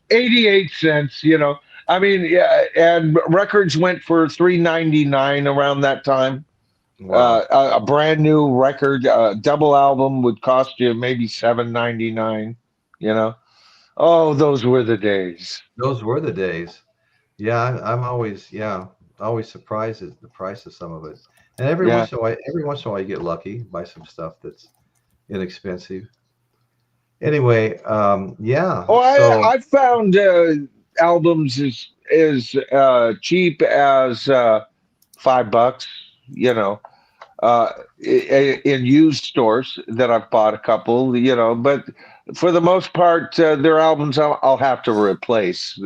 88 cents. I mean, yeah, and records went for $3.99 around that time. Wow. A brand new record, double album would cost you maybe $7.99. You know, oh, those were the days. Those were the days. Yeah, I'm always surprised at the price of some of it. And Yeah, every once in a while, you get lucky, buy some stuff that's inexpensive. Anyway, yeah. Oh, So I found albums as cheap as $5. You know, in used stores that I've bought a couple. You know, but for the most part, their albums I'll have to replace.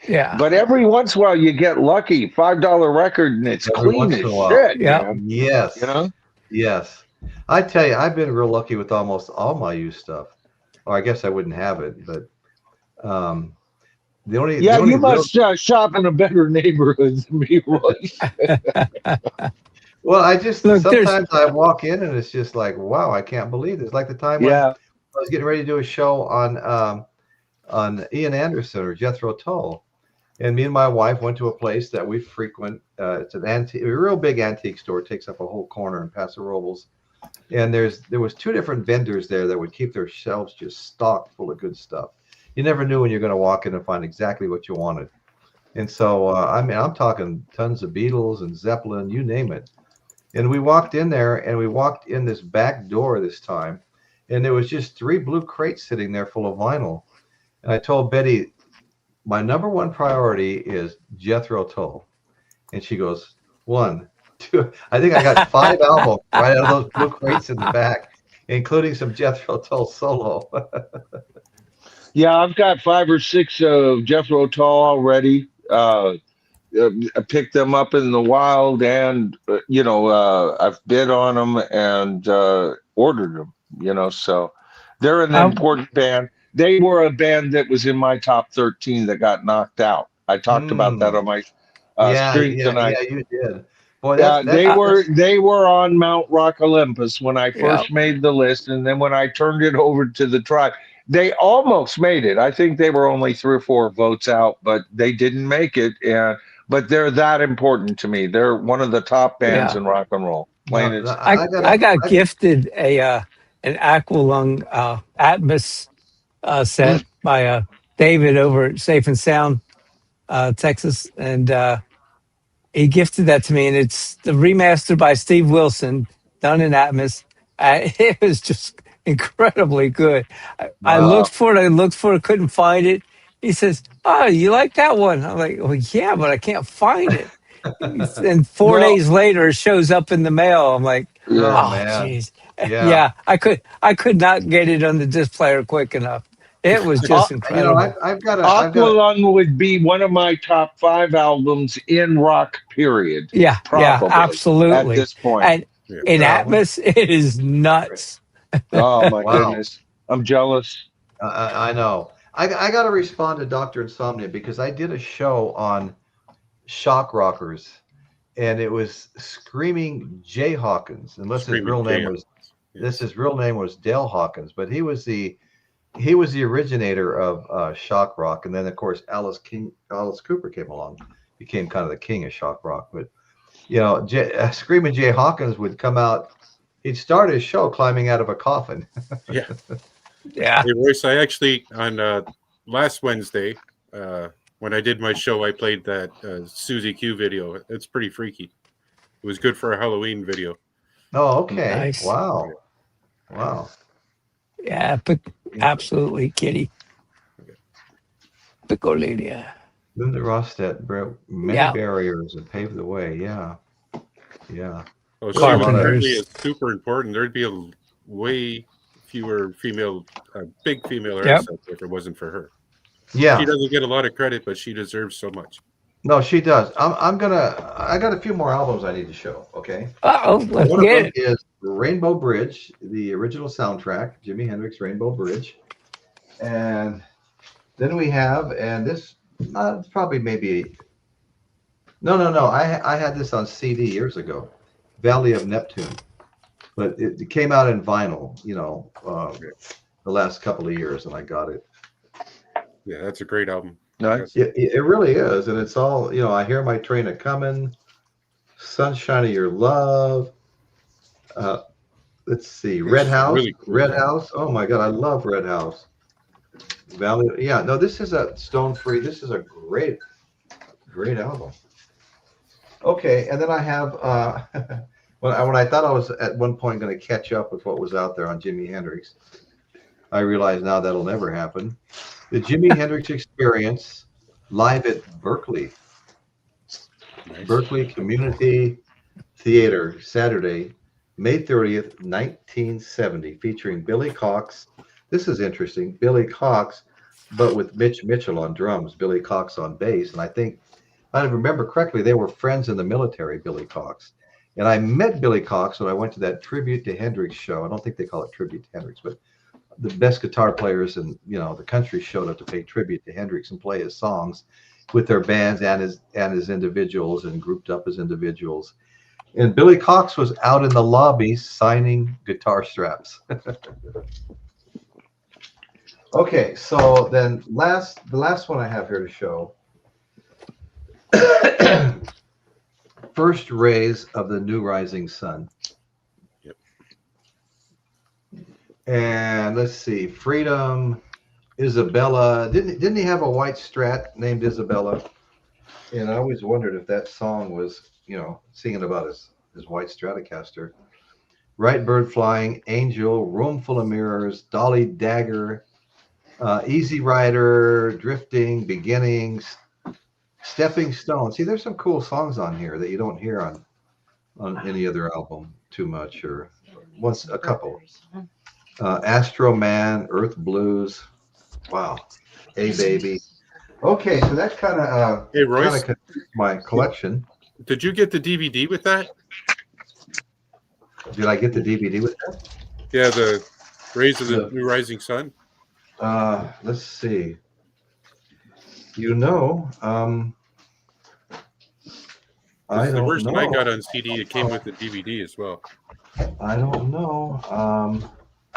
Yeah. But every once in a while, you get lucky. $5 record, and it's every clean once as in a while, shit, Yeah. man. You yes, know. yes. I tell you, I've been real lucky with almost all my used stuff. Or I guess I wouldn't have it, but um, the Yeah, only you real must shop in a better neighborhood than me, Royce. well, I just Look, there's sometimes I walk in and it's just like, wow, I can't believe this. Like the time when Yeah. I was getting ready to do a show on Ian Anderson or Jethro Tull. And me and my wife went to a place that we frequent. It's an antique, a real big antique store. It takes up a whole corner in Paso Robles. And there was two different vendors there that would keep their shelves just stocked full of good stuff. You never knew when you're going to walk in and find exactly what you wanted. And so, I mean, I'm talking tons of Beatles and Zeppelin, you name it. And we walked in there and we walked in this back door this time. And there was just three blue crates sitting there full of vinyl. And I told Betty, my number one priority is Jethro Tull. And she goes, one, two. I think I got five albums right out of those blue crates in the back, including some Jethro Tull solo. Yeah, I've got 5 or 6 of Jethro Tull already. I picked them up in the wild, and I've bid on them and ordered them. So they're an I, important band. They were a band that was in my top 13 that got knocked out. I talked about that Mm. on my Yeah, stream yeah, tonight. yeah, you did. Boy, Yeah, they I were they were on Mount Rock Olympus when I yeah. first made the list, and then when I turned it over to the tribe, they almost made it. I think they were only 3 or 4 votes out, but they didn't make it. And but they're that important to me. They're one of the top bands Yeah. in rock and roll. Plain no, as I I got I, gifted an Aqualung Atmos Mm. set by David over at Safe and Sound Texas, and he gifted that to me, and it's the remaster by Steve Wilson, done in Atmos. It was just incredibly good. I wow. looked for it. I looked for it. Couldn't find it. He says, "Oh, you like that one?" I'm like, "Well, yeah, but I can't find it." And four Well, days later, it shows up in the mail. I'm like, Oh yeah. "Oh, man. jeez, Yeah. yeah." I could not get it on the disc player quick enough. It was Uh, just You know, incredible. I've got a, Aqualung would be one of my top 5 albums in rock. Period. Yeah, yeah, Probably at absolutely. this point. And Yeah. in well, Atmos, it is nuts. Oh my wow. goodness, I'm jealous. I know. I got to respond to Dr. Insomnia because I did a show on shock rockers and it was Screaming Jay Hawkins, unless his Screaming real name chaos. was this Yes. his real name was Dale Hawkins, but he was the originator of shock rock, and then of course Alice Cooper came along, became kind of the king of shock rock. But Screaming Jay Hawkins would come out. He'd start his show climbing out of a coffin. Yeah. Yeah. Hey, Royce, I actually, on last Wednesday, when I did my show, I played that Susie Q video. It's pretty freaky. It was good for a Halloween video. Oh, okay. Nice. Wow. Wow. Yeah, absolutely, Kitty. Piccolina. Linda Ronstadt broke many Yeah, barriers and paved the way. Yeah. Yeah. Oh, Really she a was lot of certainly Carpenters. super important. There'd be way fewer big female Yep. artists out there if it wasn't for her. She yeah. doesn't get a lot of credit, but she deserves so much. No, she does. I got a few more albums I need to show. Okay. Uh-oh, let's One of get them it. is Rainbow Bridge, the original soundtrack, Jimi Hendrix Rainbow Bridge. And then we have, and this it's probably maybe no. I had this on CD years ago, Valley of Neptune, but it came out in vinyl, the last couple of years, and I got it. Yeah, that's a great album. Nice. It really is, and it's all I hear my train a coming, Sunshine of Your Love. Uh, let's see, Red It's House, really cool. Red House. Oh my God, I love Red House. Valley, yeah, no, this is a Stone Free. This is a great album. Okay, and then I have when I thought I was at one point going to catch up with what was out there on Jimi Hendrix, I realize now that'll never happen. The Jimi Hendrix Experience live at Nice. Berkeley Community Theater, Saturday, May 30th, 1970, featuring Billy Cox. This is interesting. Billy Cox, but with Mitch Mitchell on drums, Billy Cox on bass. And I think, if I remember correctly, they were friends in the military, Billy Cox. And I met Billy Cox when I went to that Tribute to Hendrix show. I don't think they call it Tribute to Hendrix, but the best guitar players in the country showed up to pay tribute to Hendrix and play his songs with their bands and his individuals and grouped up as individuals. And Billy Cox was out in the lobby signing guitar straps. Okay, so then the last one I have here to show. First rays of the new rising sun. Yep. And let's see, Freedom, Isabella. Didn't he have a white Strat named Isabella? And I always wondered if that song was, singing about his white Stratocaster. Right Bird Flying, Angel, Room Full of Mirrors, Dolly Dagger, Easy Rider, Drifting, Beginnings, Stepping Stone. See, there's some cool songs on here that you don't hear on any other album too much, or once a couple. Astro Man, Earth Blues. Wow. Hey Baby. Okay, so that's kind of Hey, Royce, my collection. did you get the DVD with that? Did I get the DVD with that? Yeah, the Rays of the New Rising Sun. Let's see. I It's the don't version know. I got on CD. It came with the DVD as well. I don't know.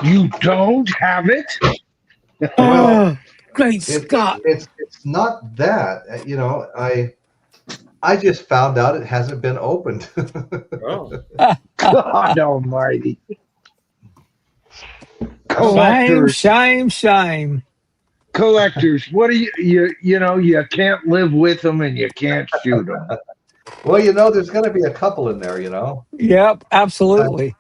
You don't have it? Well, Oh, great Scott! it's not that. I just found out it hasn't been opened. Oh, God Almighty! Shame, Collectors, shame, shame. collectors. What do you can't live with them and you can't shoot them. Well, there's going to be a couple in there. Yep, absolutely.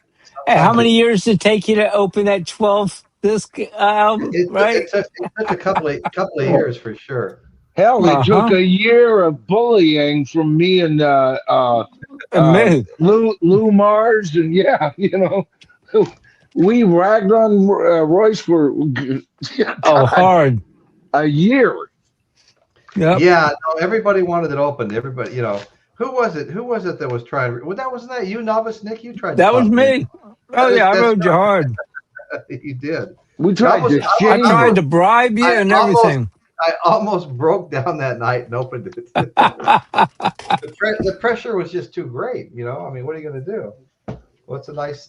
Hey, how Sometimes many years did it take you to open that 12th disc album? Right? it took a couple of years for sure. Hell, it took Uh-huh. a year of bullying from me and Me. Lou Mars, and we ragged on Royce for Oh, hard. a year. Yep. Yeah, no, everybody wanted it opened. Everybody, who was it? Who was it that was trying? Well, wasn't that you, Novice Nick? You tried to That was talk me. me. Oh, yeah, I That's rode you hard. You did. We tried to I shame tried her. to bribe you and everything. I almost broke down that night and opened it. The pressure was just too great. I mean, what are you going to do? Well, it's a nice,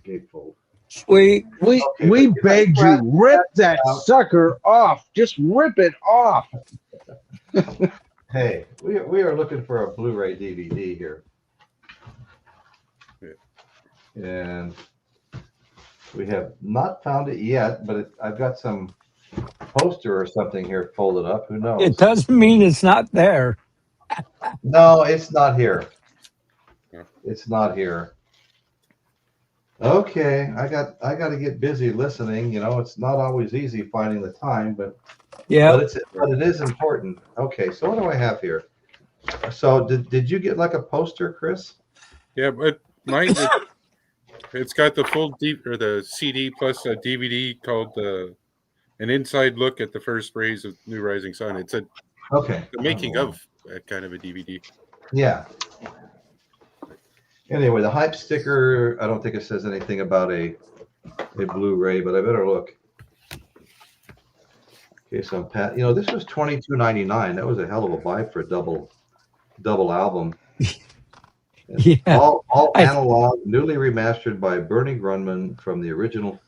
gatefold. Sweet. We begged you, rip that sucker off. Just rip it off. Hey, we are looking for a Blu-ray DVD here, and we have not found it yet. But I've got some poster or something here folded up. Who knows? It doesn't mean it's not there. No, it's not here. Yeah. It's not here. Okay, I got to get busy listening. It's not always easy finding the time, but Yeah. but it is important. Okay, so what do I have here? So did you get like a poster, Chris? yeah, but mine it's got the full the CD plus a DVD called An Inside Look at the First Rays of New Rising Sun. It's the making of kind of a DVD. Yeah. Anyway, the hype sticker, I don't think it says anything about a Blu-ray, but I better look. Okay, so Pat, this was $22.99. That was a hell of a buy for a double album. Yeah. All analog, newly remastered by Bernie Grunman from the original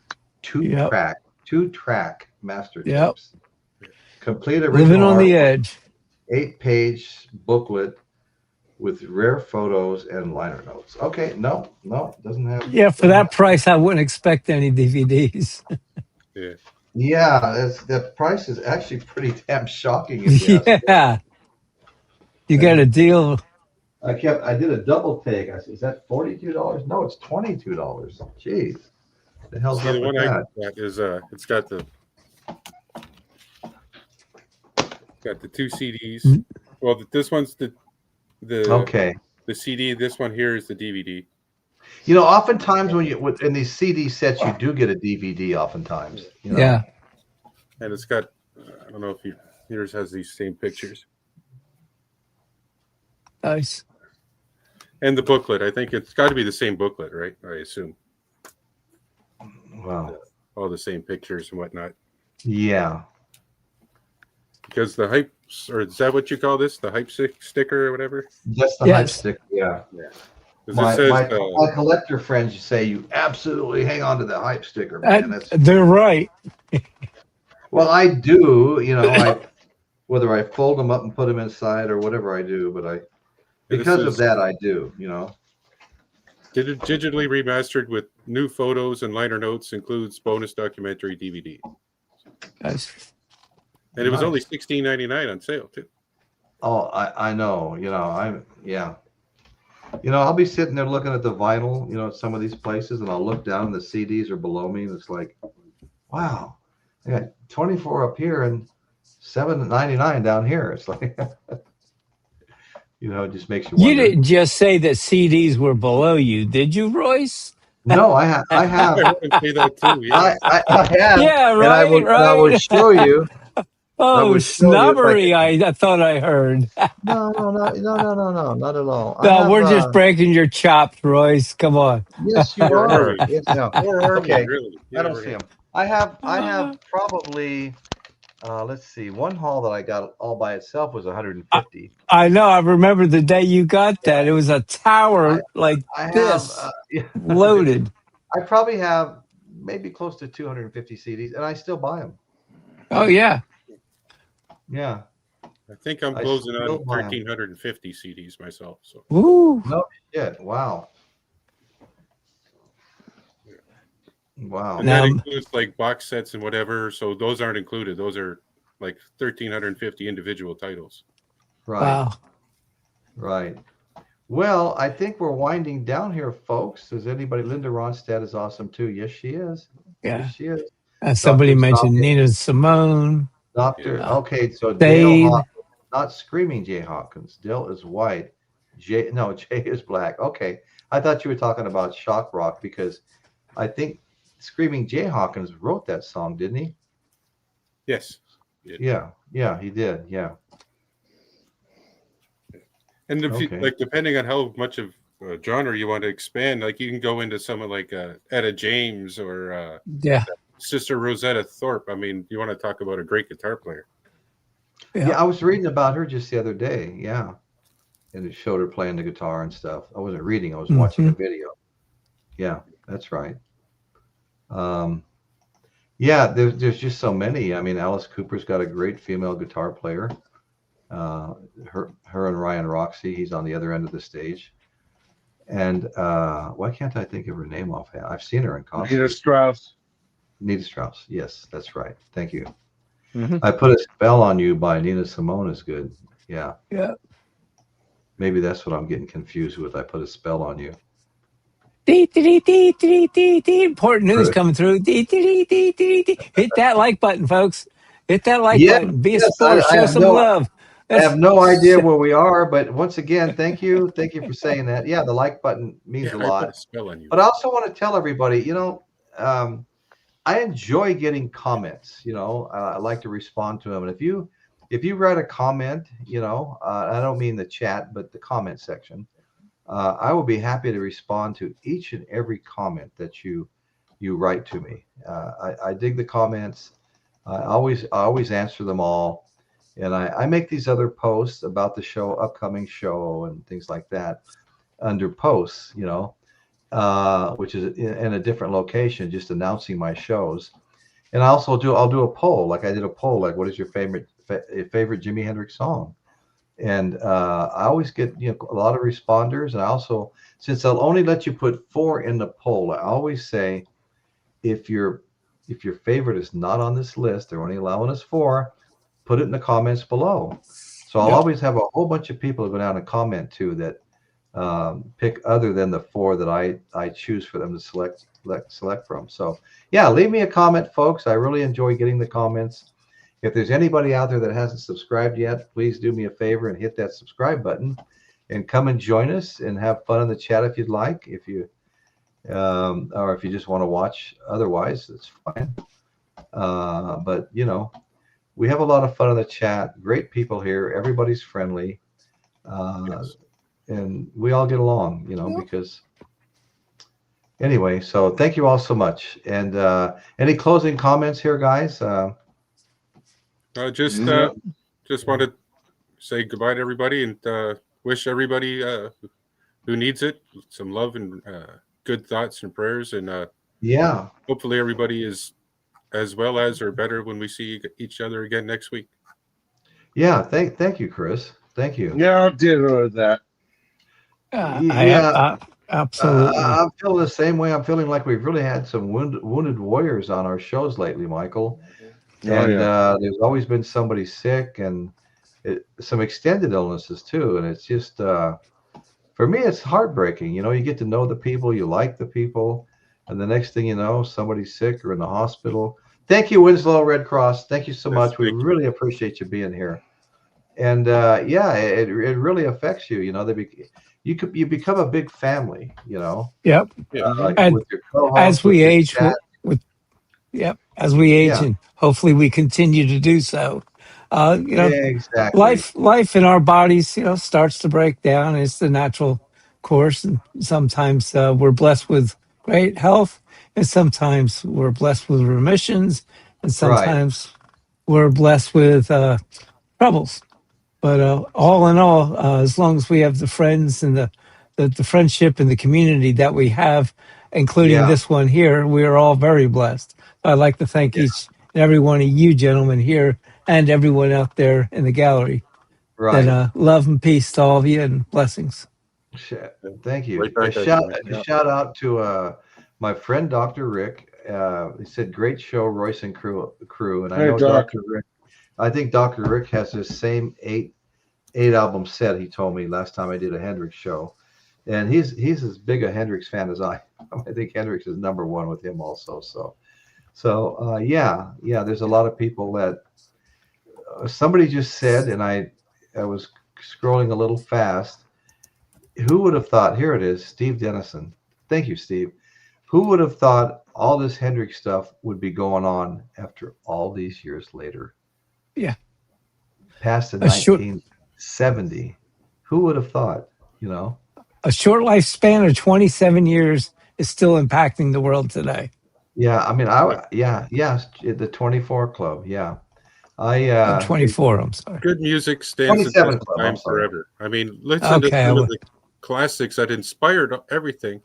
two-track master tapes. Complete original Living on the artwork, edge. 8-page booklet with rare photos and liner notes. Okay, no, doesn't have. Yeah, for that price, I wouldn't expect any DVDs. Yeah. Yeah, the price is actually pretty damn shocking. If you ask me. Yeah. You got a deal. I did a double take. I said, is that $42? No, it's $22. Jeez. The hell's See, up the with one I that? got is it's got the two CDs. Well, this one's the Okay. the CD. This one here is the DVD. You know, oftentimes when in these CD sets, you do get a DVD. Oftentimes, you know. Yeah. And it's got I don't know if yours has these same pictures. Nice. And the booklet. I think it's got to be the same booklet, right? I assume. Wow. All the same pictures and whatnot. Yeah. Because the hype, or is that what you call this? The hype sticker or whatever? That's the hype Yes. sticker. Yeah. Yeah. My, It says, my collector friends say you absolutely hang on to the hype sticker, man. That's They're right. well, I do. You know, whether I fold them up and put them inside or whatever I do, but because of that, I do. You know. Digitally remastered with new photos and liner notes, includes bonus documentary DVD. Nice. And it was only $16.99 on sale too. Oh, I know. You know, yeah. You know, I'll be sitting there looking at the vinyl, you know, at some of these places, and I'll look down and the CDs are below me, and it's like, wow, I got 24 up here and $7.99 down here. It's like, you know, it just makes you wonder. You didn't just say that CDs were below you, did you, Royce? No, I have. I say that too. Yeah. I have. Yeah, And I would show you. Oh, would show you if I snobbery! I thought I heard. No, not at all. I No, have. we're just breaking your chops, Royce. Come on. Yes, you Or are. we? Yes, no. Or are Okay. we, really? I don't see them. I have probably. Let's see. One haul that I got all by itself was 150. I know. I remember the day you got that. It was a tower like I have. this, Yeah, loaded. I probably have maybe close to 250 CDs, and I still buy them. Oh yeah. Yeah. I think I'm closing on 1,350 CDs myself. So. Woo. No shit. Wow. Wow. And that includes like box sets and whatever. So those aren't included. Those are like 1,350 individual titles. Right. Wow. Right. Well, I think we're winding down here, folks. Does anybody? Linda Ronstadt is awesome too. Yes, she is. Yeah. Yes, she is. Somebody mentioned Nina Simone. Doctor. Okay, so Dave. Dale, not screaming Jay Hawkins. Dale is white. Jay is black. Okay, I thought you were talking about shock rock because I think Screaming Jay Hawkins wrote that song, didn't he? Yes. Yeah, he did. Yeah. And if you, like, depending on how much of genre you want to expand, like you can go into someone like Etta James or Sister Rosetta Thorpe. I mean, you want to talk about a great guitar player. Yeah, I was reading about her just the other day. Yeah. And it showed her playing the guitar and stuff. I wasn't reading, I was watching a video. Yeah, that's right. Yeah, there's just so many. I mean, Alice Cooper's got a great female guitar player. Her and Ryan Roxy, he's on the other end of the stage. And why can't I think of her name offhand? I've seen her in concert. Nita Strauss. Nita Strauss. Yes, that's right. Thank you. Mm-hmm. I Put a Spell on You by Nina Simone is good. Yeah. Yeah. Maybe that's what I'm getting confused with. I Put a Spell on You. Important news coming through. Hit that like button, folks. Hit that like button. Be a sport. Show some love. I have no idea where we are, but once again, thank you. Thank you for saying that. Yeah, the like button means a lot. But I also want to tell everybody, you know, I enjoy getting comments. You know, I like to respond to them. And if you write a comment, you know, I don't mean the chat, but the comment section, I will be happy to respond to each and every comment that you write to me. I dig the comments. I always answer them all. And I make these other posts about the show, upcoming show, and things like that under posts, you know, which is in a different location, just announcing my shows. And I'll do a poll, like I did a poll, like what is your favorite Jimi Hendrix song? And I always get a lot of responders. And I also, since I'll only let you put 4 in the poll, I always say if your favorite is not on this list, they're only allowing us 4. Put it in the comments below. So I'll always have a whole bunch of people who go down and comment too that pick other than the 4 that I choose for them to select from. So yeah, leave me a comment, folks. I really enjoy getting the comments. If there's anybody out there that hasn't subscribed yet, please do me a favor and hit that subscribe button, and come and join us and have fun in the chat if you'd like. If you or if you just want to watch, otherwise it's fine. But you know, we have a lot of fun in the chat. Great people here. Everybody's friendly. Yes. And we all get along, you know, because anyway, so thank you all so much. And any closing comments here, guys? Just want to say goodbye to everybody and wish everybody who needs it some love and good thoughts and prayers. And Yeah. hopefully everybody is as well as or better when we see each other again next week. Yeah. Thank you, Chris. Thank you. Yeah, I'll ditto that. Yeah. Absolutely. I'm feeling the same way. I'm feeling like we've really had some wounded warriors on our shows lately, Michael. And there's always been somebody sick, and some extended illnesses too. And it's just, for me, it's heartbreaking. You know, you get to know the people, you like the people, and the next thing you know, somebody's sick or in the hospital. Thank you, Winslow Red Cross. Thank you so much. We really appreciate you being here. And yeah, it really affects you. You know, you become a big family. You know. Yep. Like And with your co-host, as we with your age, chat. as we age, Yeah. and hopefully we continue to do so. You know, Exactly. life in our bodies, you know, starts to break down. It's the natural course, and sometimes we're blessed with great health, and sometimes we're blessed with remissions, and Right. sometimes we're blessed with troubles. But all in all, as long as we have the friends and the friendship and the community that we have, including Yeah. this one here, we are all very blessed. I'd like to thank Yeah. each and every one of you gentlemen here and everyone out there in the gallery. Right. That love and peace to all of you and blessings. Thank you. Right back at Shout you, man. shout out to my friend Dr. Rick. He said great show, Royce and crew. And I Hey, know Doc. Dr. Rick. I think Dr. Rick has this same eight album set. He told me last time I did a Hendrix show, and he's as big a Hendrix fan as I. I think Hendrix is number one with him also. So yeah. There's a lot of people that somebody just said, and I was scrolling a little fast. Who would have thought? Here it is, Steve Dennison. Thank you, Steve. Who would have thought all this Hendrix stuff would be going on after all these years later? Yeah. Past in A short- 1970. Who would have thought, you know? A short lifespan of 27 years is still impacting the world today. Yeah, I mean, the 24 Club. Yeah. 24, I'm sorry. Good music stands the 27 test of Club, time I'm sorry. forever. I mean, listen to Okay, some of the classics that inspired everything,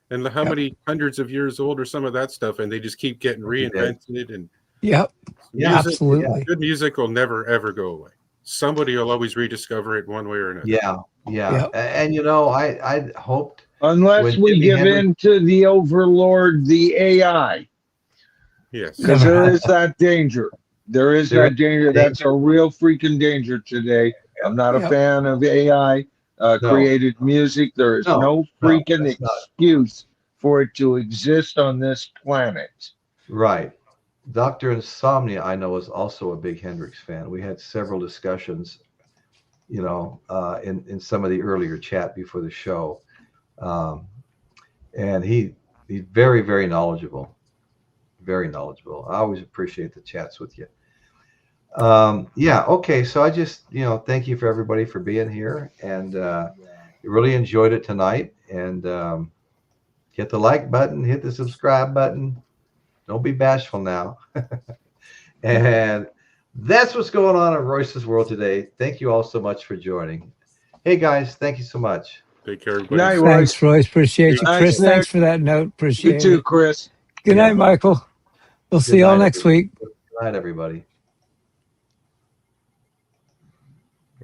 and how many hundreds of years old are some of that stuff, and they just keep getting reinvented. And Yep. Yeah, Absolutely. good music will never ever go away. Somebody will always rediscover it one way or another. Yeah. Yep. And you know, I hoped Unless when we Jimi give Hendrix- in to the overlord, the AI, Yes. because Never there had is that danger. There is There that danger. That's a real freaking danger today. I'm not a Yep. fan of AI created music. There is no freaking that's not. excuse for it to exist on this planet. Right. Dr. Insomnia, I know, is also a big Hendrix fan. We had several discussions, you know, in some of the earlier chat before the show. And he's very, very knowledgeable. Very knowledgeable. I always appreciate the chats with you. Yeah, okay. So I just, you know, thank you for everybody for being here. And really enjoyed it tonight. And hit the like button, hit the subscribe button. Don't be bashful now. And that's what's going on in Royce's world today. Thank you all so much for joining. Hey guys, thank you so much. Take care, everybody. Night, Thanks, Royce. Appreciate you. Thanks, Chris, Nick. thanks for that note. You Appreciate too, it. Chris. Good Yeah. night, Michael. We'll Good see you all night, next everybody. week. Good night, everybody.